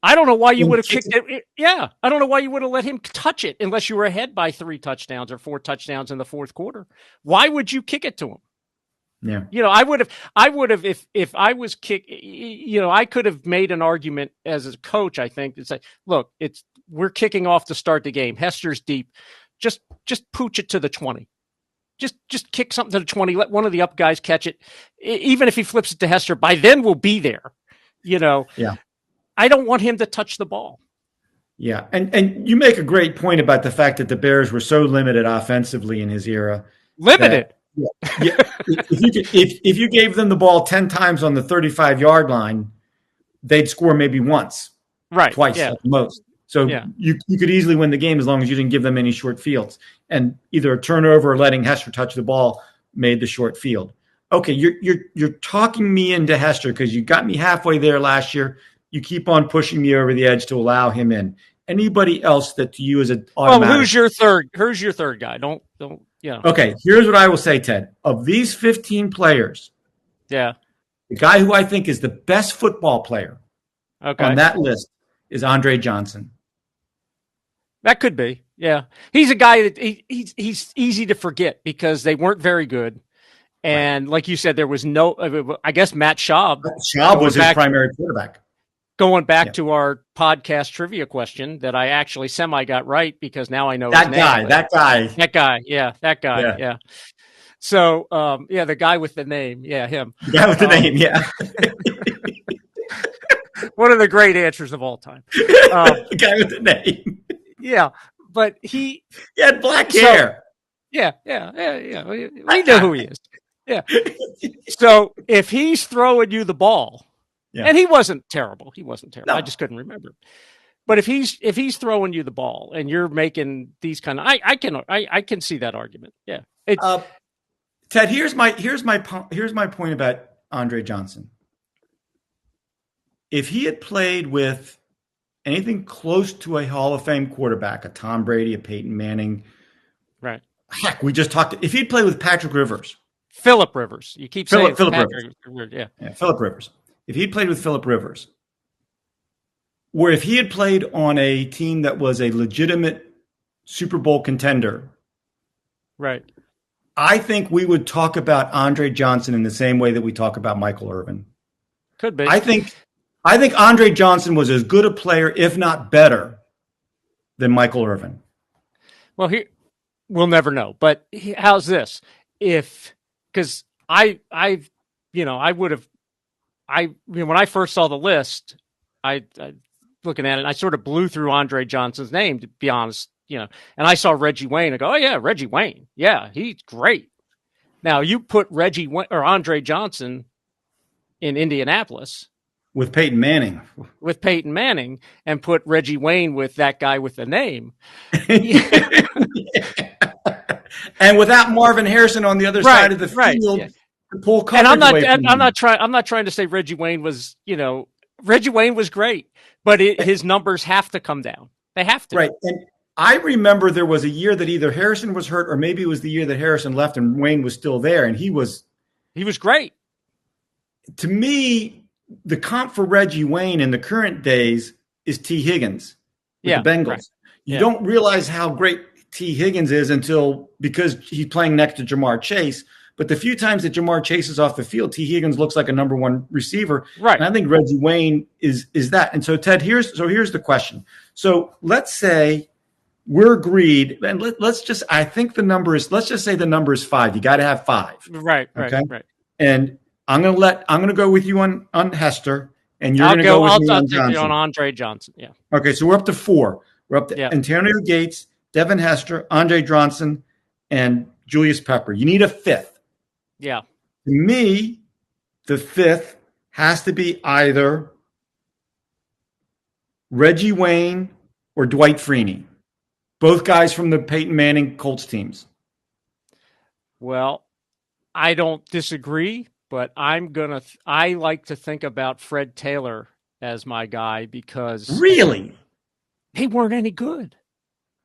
I don't know why you would have kicked it. Yeah. I don't know why you would have let him touch it unless you were ahead by 3 touchdowns or 4 touchdowns in the fourth quarter. Why would you kick it to him? Yeah. I would have, if I was I could have made an argument as a coach, I think, to say, look, we're kicking off to start the game. Hester's deep. Just pooch it to the 20. Just kick something to the 20. Let one of the up guys catch it. Even if he flips it to Hester, by then we'll be there. Yeah. I don't want him to touch the ball. Yeah. And you make a great point about the fact that the Bears were so limited offensively in his era. Limited. If you gave them the ball 10 times on the 35-yard line, they'd score maybe once. Right. Twice at the most. So you could easily win the game as long as you didn't give them any short fields. And either a turnover or letting Hester touch the ball made the short field. Okay, you're talking me into Hester because you got me halfway there last year. You keep on pushing me over the edge to allow him in. Anybody else that to you is an automatic? Well, who's your third guy? Don't. Okay, here's what I will say, Ted. Of these 15 players, the guy who I think is the best football player on that list is Andre Johnson. That could be. Yeah. He's a guy that he's easy to forget because they weren't very good. And like you said, there was I guess Matt Schaub. Schaub was his primary quarterback. Going back to our podcast trivia question that I actually got right because now I know that guy. Yeah, that guy. Yeah. So, the guy with the name. Yeah, him. The guy with the name. Yeah. One of the great answers of all time. The guy with the name. Yeah, but he had black hair. Yeah. We know who he is. Yeah. So if he's throwing you the ball. Yeah. And he wasn't terrible. No. I just couldn't remember. But if he's throwing you the ball and you're making these kind of, I can see that argument. Yeah. Ted, here's my point about Andre Johnson. If he had played with anything close to a Hall of Fame quarterback, a Tom Brady, a Peyton Manning, right? Heck, we just talked. If he'd played with Patrick Rivers, Phillip Rivers, you keep saying Phillip Rivers, yeah, Phillip Rivers. if he played with Phillip Rivers, or if he had played on a team that was a legitimate Super Bowl contender, right? I think we would talk about Andre Johnson in the same way that we talk about Michael Irvin. Could be. I think Andre Johnson was as good a player, if not better, than Michael Irvin. Well, we'll never know. But how's this? Because when I first saw the list, I looking at it, I sort of blew through Andre Johnson's name, to be honest, and I saw Reggie Wayne. I go, oh yeah, Reggie Wayne. Yeah, he's great. Now you put Reggie Wayne or Andre Johnson in Indianapolis with Peyton Manning, and put Reggie Wayne with that guy with the name. And without Marvin Harrison on the other side of the field, to pull coverage away from him. I'm not trying to say Reggie Wayne was, Reggie Wayne was great, but his numbers have to come down. They have to. Right. And I remember there was a year that either Harrison was hurt or maybe it was the year that Harrison left and Wayne was still there. And he was great. To me, the comp for Reggie Wayne in the current days is T. Higgins with the Bengals. Right. You don't realize how great T. Higgins is because he's playing next to Jamar Chase. But the few times that Jamar Chase is off the field, T. Higgins looks like a number one receiver. Right. And I think Reggie Wayne is that. And so, Ted, here's the question. So let's say we're agreed, and let's just say the number is 5. You got to have 5. Right. Okay? Right. And I'm gonna go with you on Hester, and you're gonna go with me on Johnson. On Andre Johnson. Yeah. Okay, so we're up to 4. We're up to Antonio Gates, Devin Hester, Andre Johnson, and Julius Pepper. You need a 5th. Yeah. To me, the 5th has to be either Reggie Wayne or Dwight Freeney, both guys from the Peyton Manning Colts teams. Well, I don't disagree, but I like to think about Fred Taylor as my guy because really they weren't any good.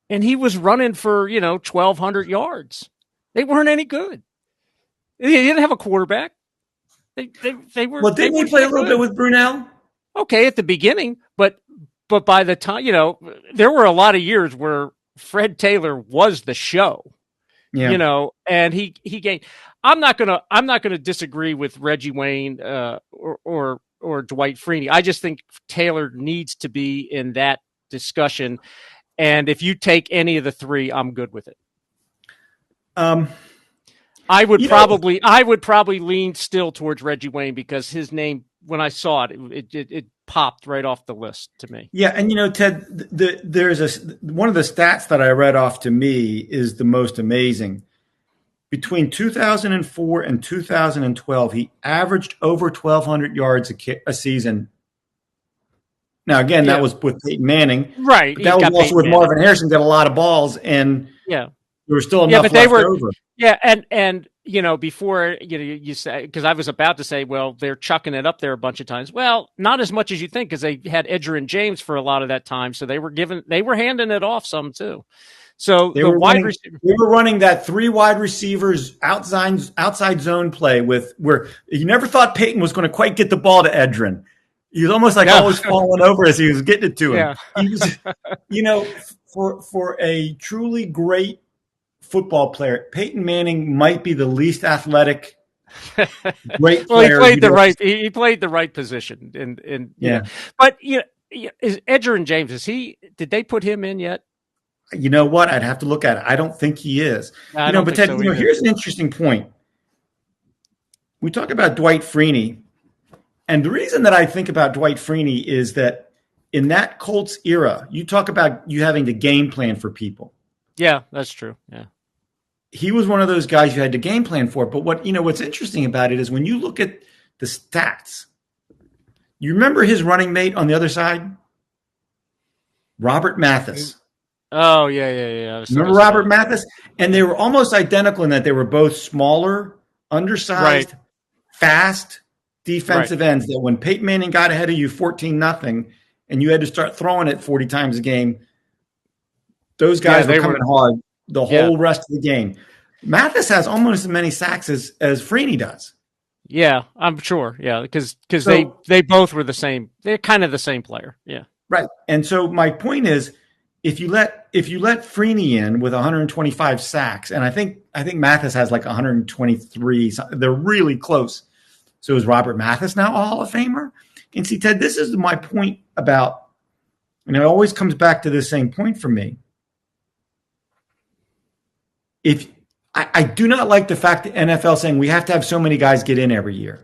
And he was running for, 1,200 yards. They weren't any good. They didn't have a quarterback. They were. Well, didn't he play a little bit with Brunell? Okay, at the beginning, but by the time, there were a lot of years where Fred Taylor was the show. Yeah. And he gained. I'm not gonna disagree with Reggie Wayne or Dwight Freeney. I just think Taylor needs to be in that discussion. And if you take any of the 3, I'm good with it. I would probably lean still towards Reggie Wayne because his name, when I saw it popped right off the list to me. Yeah, and Ted, there's one of the stats that I read off to me is the most amazing. Between 2004 and 2012, he averaged over 1,200 yards a season. Now, again, that was with Peyton Manning. Right. But that was also with Marvin Harrison, got a lot of balls, and there was still enough left over. Yeah, and before you say, because I was about to say, well, they're chucking it up there a bunch of times. Well, not as much as you think, because they had Edgerrin James for a lot of that time, so they were handing it off some too. So they were running that 3 wide receivers outside zone play where you never thought Peyton was going to quite get the ball to Edgerrin. He was almost like always falling over as he was getting it to him. Yeah. He was, for a truly great football player, Peyton Manning might be the least athletic great player. He played the right position, and But is Edgerrin James? Did they put him in yet? You know what? I'd have to look at it. I don't think he is. But Ted, here's an interesting point. We talk about Dwight Freeney, and the reason that I think about Dwight Freeney is that in that Colts era, you talk about you having to game plan for people. Yeah, that's true. Yeah. He was one of those guys you had to game plan for. But what's interesting about it is when you look at the stats, you remember his running mate on the other side? Robert Mathis. Oh, yeah. Remember Robert Mathis? And they were almost identical in that they were both smaller, undersized, fast defensive ends that when Peyton Manning got ahead of you 14-0 and you had to start throwing it 40 times a game, those guys were coming hard the whole rest of the game. Mathis has almost as many sacks as Freeney does. Yeah, I'm sure. Yeah, because So they both were the same. They're kind of the same player. Yeah. right. And so my point is, if you let Freeney in with 125 sacks, and I think Mathis has like 123. They're really close. So is Robert Mathis now a Hall of Famer? And see, Ted, this is my point about, and it always comes back to this same point for me. If I do not like the fact that NFL saying we have to have so many guys get in every year.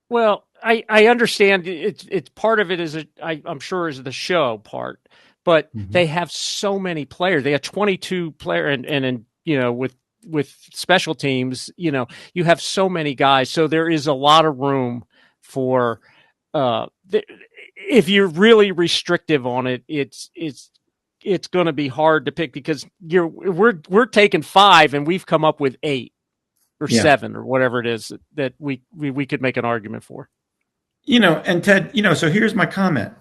Well, I understand it's part of it is I'm sure is the show part, but they have so many players. They have 22 player and with special teams, you have so many guys. So there is a lot of room for if you're really restrictive on it, it's going to be hard to pick because we're taking 5 and we've come up with 8 or 7 or whatever it is that we could make an argument for. And Ted, so here's my comment.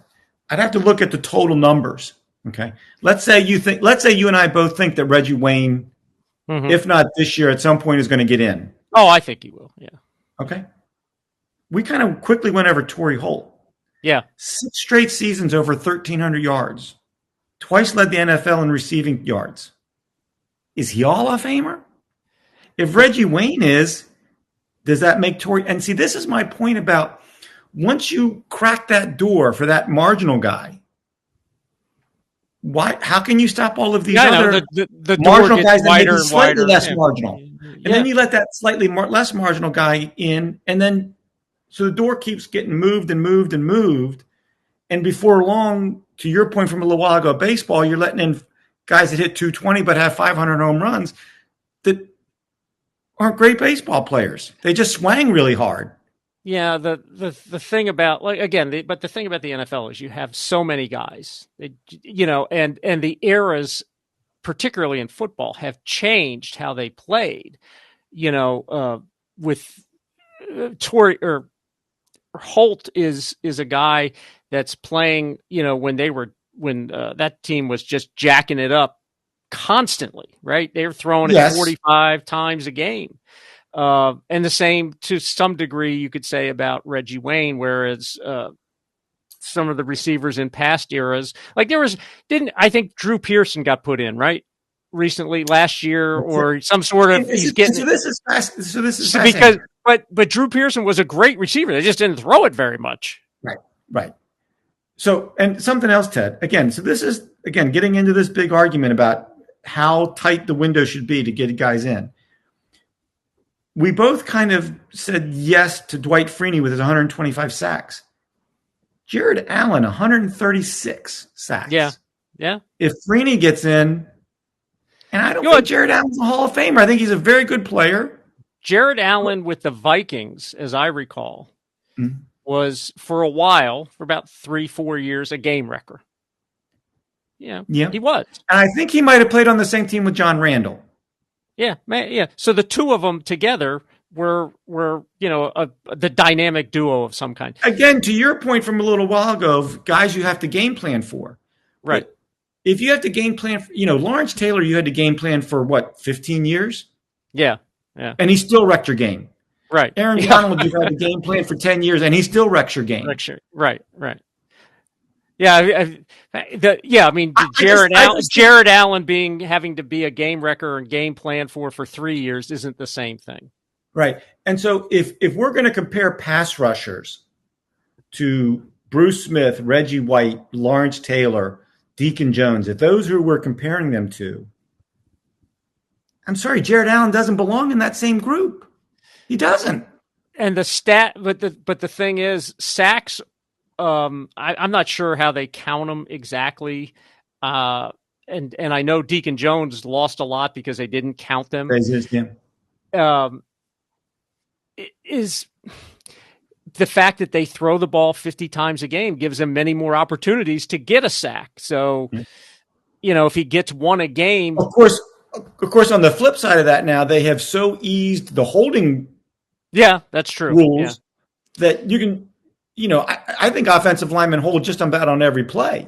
I'd have to look at the total numbers. Okay. Let's say you and I both think that Reggie Wayne, if not this year, at some point is going to get in. Oh, I think he will. Yeah. Okay. We kind of quickly went over Torrey Holt. Yeah. 6 straight seasons over 1,300 yards. Twice led the NFL in receiving yards. Is he Hall of Famer? If Reggie Wayne is, does that make Torrey? And see, this is my point about once you crack that door for that marginal guy, how can you stop all of these other the marginal guys that may be and slightly wider, less marginal? And then you let that slightly less marginal guy in, and then so the door keeps getting moved and moved and moved. And before long, to your point from a little while ago, baseball, you're letting in guys that hit 220 but have 500 home runs that aren't great baseball players. They just swang really hard. Yeah, the thing about but the thing about the NFL is you have so many guys, and the eras, particularly in football, have changed how they played. With Torrey or Holt is a guy that's playing. When that team was just jacking it up constantly, right? They were throwing it 45 times a game. And the same to some degree you could say about Reggie Wayne, whereas some of the receivers in past eras, like I think Drew Pearson got put in, right? Recently, last year, or some sort of this is fascinating. But Drew Pearson was a great receiver. They just didn't throw it very much. Right. So, and something else, Ted, so this is, getting into this big argument about how tight the window should be to get guys in. We both kind of said yes to Dwight Freeney with his 125 sacks. Jared Allen, 136 sacks. Yeah. If Freeney gets in, and I don't think Jared Allen's a Hall of Famer. I think he's a very good player. Jared Allen with the Vikings, as I recall, was for a while, for about 3-4 years, a game wrecker. Yeah, he was. And I think he might have played on the same team with John Randall. Yeah. So the two of them together were the dynamic duo of some kind. Again, to your point from a little while ago, of guys you have to game plan for. Right. But if you have to game plan for, Lawrence Taylor, you had to game plan for 15 years? Yeah. And he still wrecked your game. Right. Aaron Donald, you've had to game plan for 10 years, and he still wrecks your game. Right. Yeah, I mean, Jared Allen having to be a game wrecker and game plan for 3 years isn't the same thing. Right. And so if we're going to compare pass rushers to Bruce Smith, Reggie White, Lawrence Taylor, Deacon Jones, if those who we're comparing them to, I'm sorry, Jared Allen doesn't belong in that same group. He doesn't. And but the thing is, sacks. I'm not sure how they count them exactly. And I know Deacon Jones lost a lot because they didn't count them. Is the fact that they throw the ball 50 times a game gives them many more opportunities to get a sack. So, if he gets one a game, of course, on the flip side of that, now they have so eased the holding. Yeah, that's true. Rules that you can. I think offensive linemen hold just about on every play.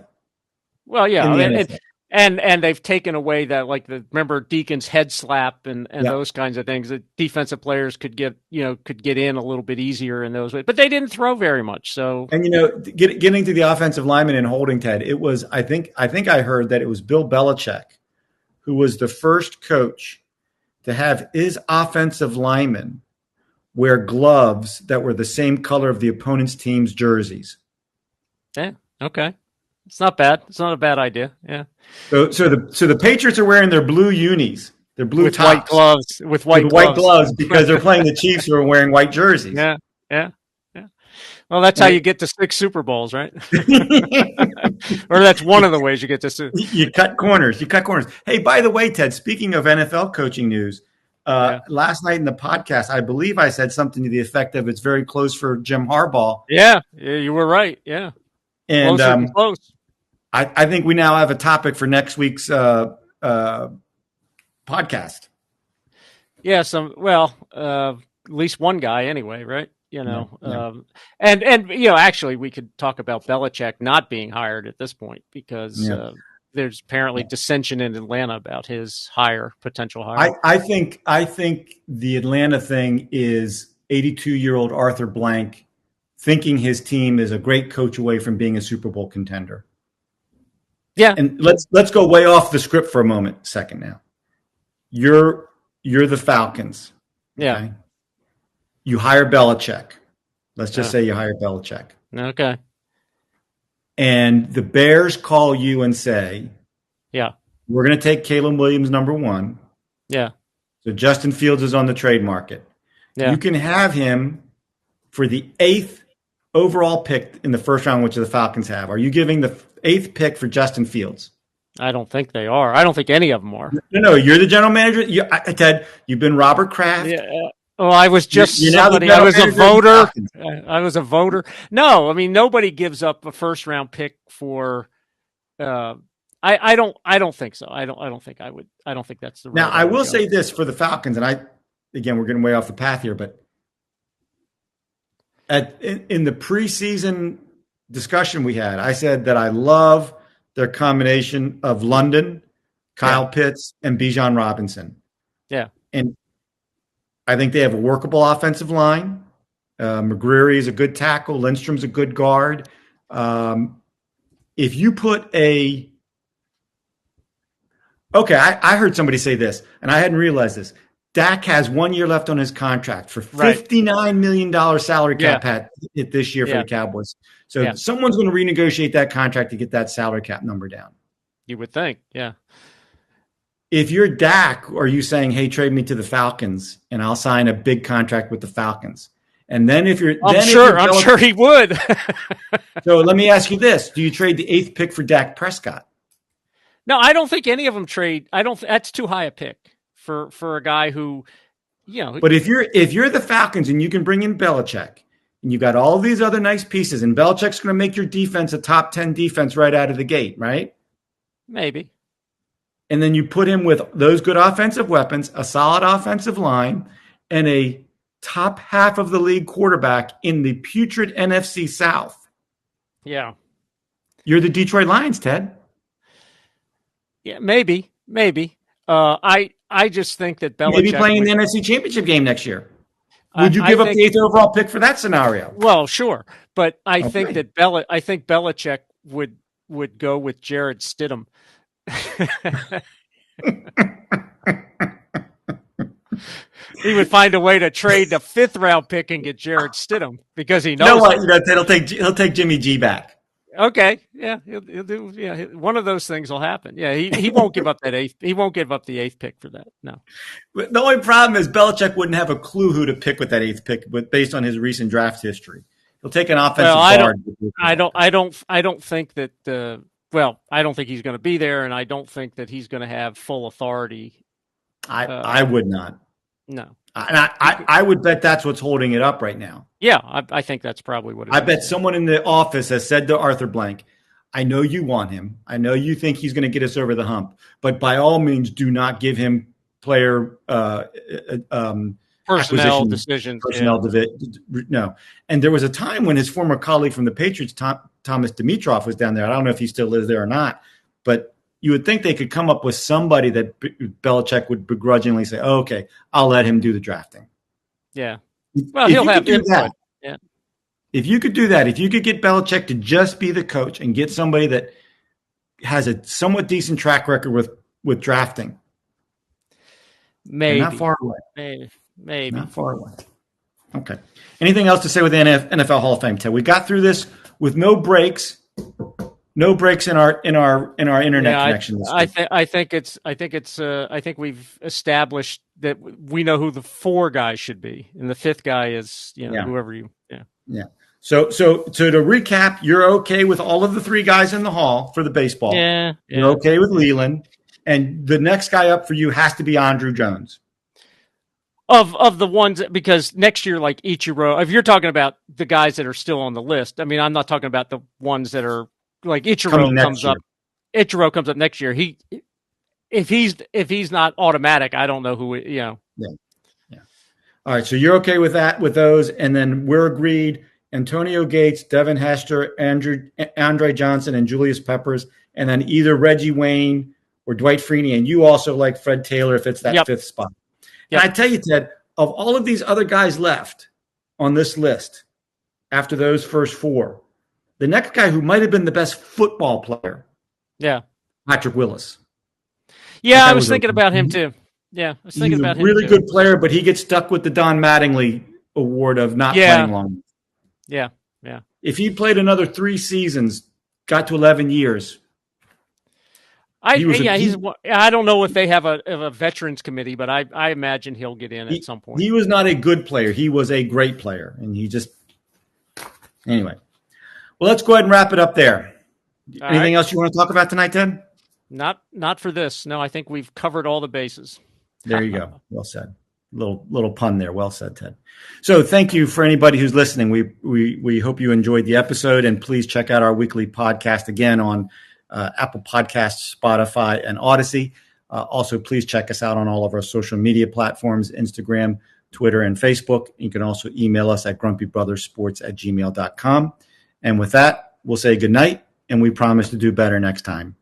Well, yeah, And they've taken away that, like, remember Deacon's head slap and Yeah. those kinds of things that defensive players could get in a little bit easier in those ways, but they didn't throw very much. So, And getting to the offensive lineman and holding, Ted, it was I think I heard that it was Bill Belichick who was the first coach to have his offensive linemen wear gloves that were the same color of the opponent's team's jerseys. yeah, okay. It's not bad. It's not a bad idea. Yeah. So the Patriots are wearing their blue unis, their blue with tops, white gloves, with white gloves because they're playing the Chiefs who are wearing white jerseys. Yeah. Well, that's how you get to 6 Super Bowls, right? Or that's one of the ways you get to. You cut corners. Hey, by the way, Ted, speaking of NFL coaching news, last night in the podcast, I believe I said something to the effect of it's very close for Jim Harbaugh. Yeah, you were right. Yeah. And close. I think we now have a topic for next week's podcast. Yeah, at least one guy anyway, right? Yeah. And actually we could talk about Belichick not being hired at this point because there's apparently dissension in Atlanta about his potential hire. I think the Atlanta thing is 82-year-old Arthur Blank thinking his team is a great coach away from being a Super Bowl contender. Yeah. And let's go way off the script for a second now. You're the Falcons. Yeah. Okay? You hire Belichick. Let's just say you hire Belichick. Okay. And the Bears call you and say, yeah, we're going to take Caleb Williams number 1. Yeah. So Justin Fields is on the trade market. Yeah. You can have him for the 8th overall pick in the first round, which the Falcons have. Are you giving the 8th pick for Justin Fields? I don't think they are. I don't think any of them are. No, you're the general manager. Ted, you've been Robert Kraft. Yeah. Oh, I was just you're somebody. I was a voter. I was a voter. No, I mean, nobody gives up a first round pick for. I don't think so. I don't think I would. I don't think that's the. Now, I will say this for the Falcons, and again, we're getting way off the path here, but in the preseason discussion we had, I said that I love their combination of London, Kyle Pitts, and Bijan Robinson. Yeah. And I think they have a workable offensive line. McGreary is a good tackle. Lindstrom's a good guard. If you put I heard somebody say this, and I hadn't realized this. Dak has 1 year left on his contract for $59 million salary cap hit this year for the Cowboys. So someone's going to renegotiate that contract to get that salary cap number down. You would think, yeah. If you're Dak, are you saying, hey, trade me to the Falcons and I'll sign a big contract with the Falcons? And then I'm sure he would. So let me ask you this. Do you trade the 8th pick for Dak Prescott? No, I don't think any of them trade. That's too high a pick for a guy who, But if you're the Falcons and you can bring in Belichick and you got all these other nice pieces and Belichick's going to make your defense a top 10 defense right out of the gate, right? Maybe. And then you put him with those good offensive weapons, a solid offensive line, and a top half of the league quarterback in the putrid NFC South. Yeah. You're the Detroit Lions, Ted. Yeah, maybe. I just think that Belichick maybe playing in the NFC Championship game next year. Would you give up the 8th overall pick for that scenario? Well, sure, but I think Belichick would go with Jared Stidham. He would find a way to trade the 5th round pick and get Jared Stidham because he knows. He'll take Jimmy G back. Okay, yeah, he'll do. Yeah, one of those things will happen. Yeah, he won't give up that 8th. He won't give up the 8th pick for that. No. But the only problem is Belichick wouldn't have a clue who to pick with that 8th pick, but based on his recent draft history, he'll take an offensive guard. I don't think that. I don't think he's going to be there, and I don't think that he's going to have full authority. I would not. No. And I would bet that's what's holding it up right now. Yeah, I think that's probably what it is. I bet someone in the office has said to Arthur Blank, I know you want him. I know you think he's going to get us over the hump, but by all means, do not give him player personnel decisions. No. And there was a time when his former colleague from the Patriots, Thomas Dimitroff, was down there. I don't know if he still lives there or not, but you would think they could come up with somebody that Belichick would begrudgingly say, oh, okay, I'll let him do the drafting. Yeah. Well, he'll have input. That, if you could do that, if you could get Belichick to just be the coach and get somebody that has a somewhat decent track record with drafting. Maybe. Not far away. Maybe. Not far away. Okay. Anything else to say with the NFL Hall of Fame, Ted? We got through this with no breaks. No breaks in our internet connection. I think we've established that we know who the 4 guys should be, and the 5th guy is whoever you. Yeah. So to recap, you're okay with all of the 3 guys in the Hall for the baseball. Yeah. You're okay with Leland, and the next guy up for you has to be Andruw Jones. Of the ones, because next year, like Ichiro, if you're talking about the guys that are still on the list, I mean, I'm not talking about the ones that are like Ichiro comes up. Ichiro comes up next year. If he's not automatic, I don't know who. Yeah. All right, so you're okay with that, with those, and then we're agreed. Antonio Gates, Devin Hester, Andre Johnson, and Julius Peppers, and then either Reggie Wayne or Dwight Freeney, and you also like Fred Taylor if it's that 5th spot. Yep. And I tell you, Ted, of all of these other guys left on this list after those first 4, the next guy who might have been the best football player, Patrick Willis. Yeah, I was thinking about him too. Yeah, I was thinking about him. He's a really good player, but he gets stuck with the Don Mattingly award of not playing long. Yeah. If he played another 3 seasons, got to 11 years. I don't know if they have a veterans committee, but I imagine he'll get in at some point. He was not a good player. He was a great player, and he just anyway. Well, let's go ahead and wrap it up there. Anything else you want to talk about tonight, Ted? Not for this. No, I think we've covered all the bases. There you go. Well said. Little pun there. Well said, Ted. So thank you for anybody who's listening. We hope you enjoyed the episode, and please check out our weekly podcast again on Apple Podcasts, Spotify, and Odyssey. Also, please check us out on all of our social media platforms, Instagram, Twitter, and Facebook. You can also email us at grumpybrothersports@gmail.com. And with that, we'll say good night, and we promise to do better next time.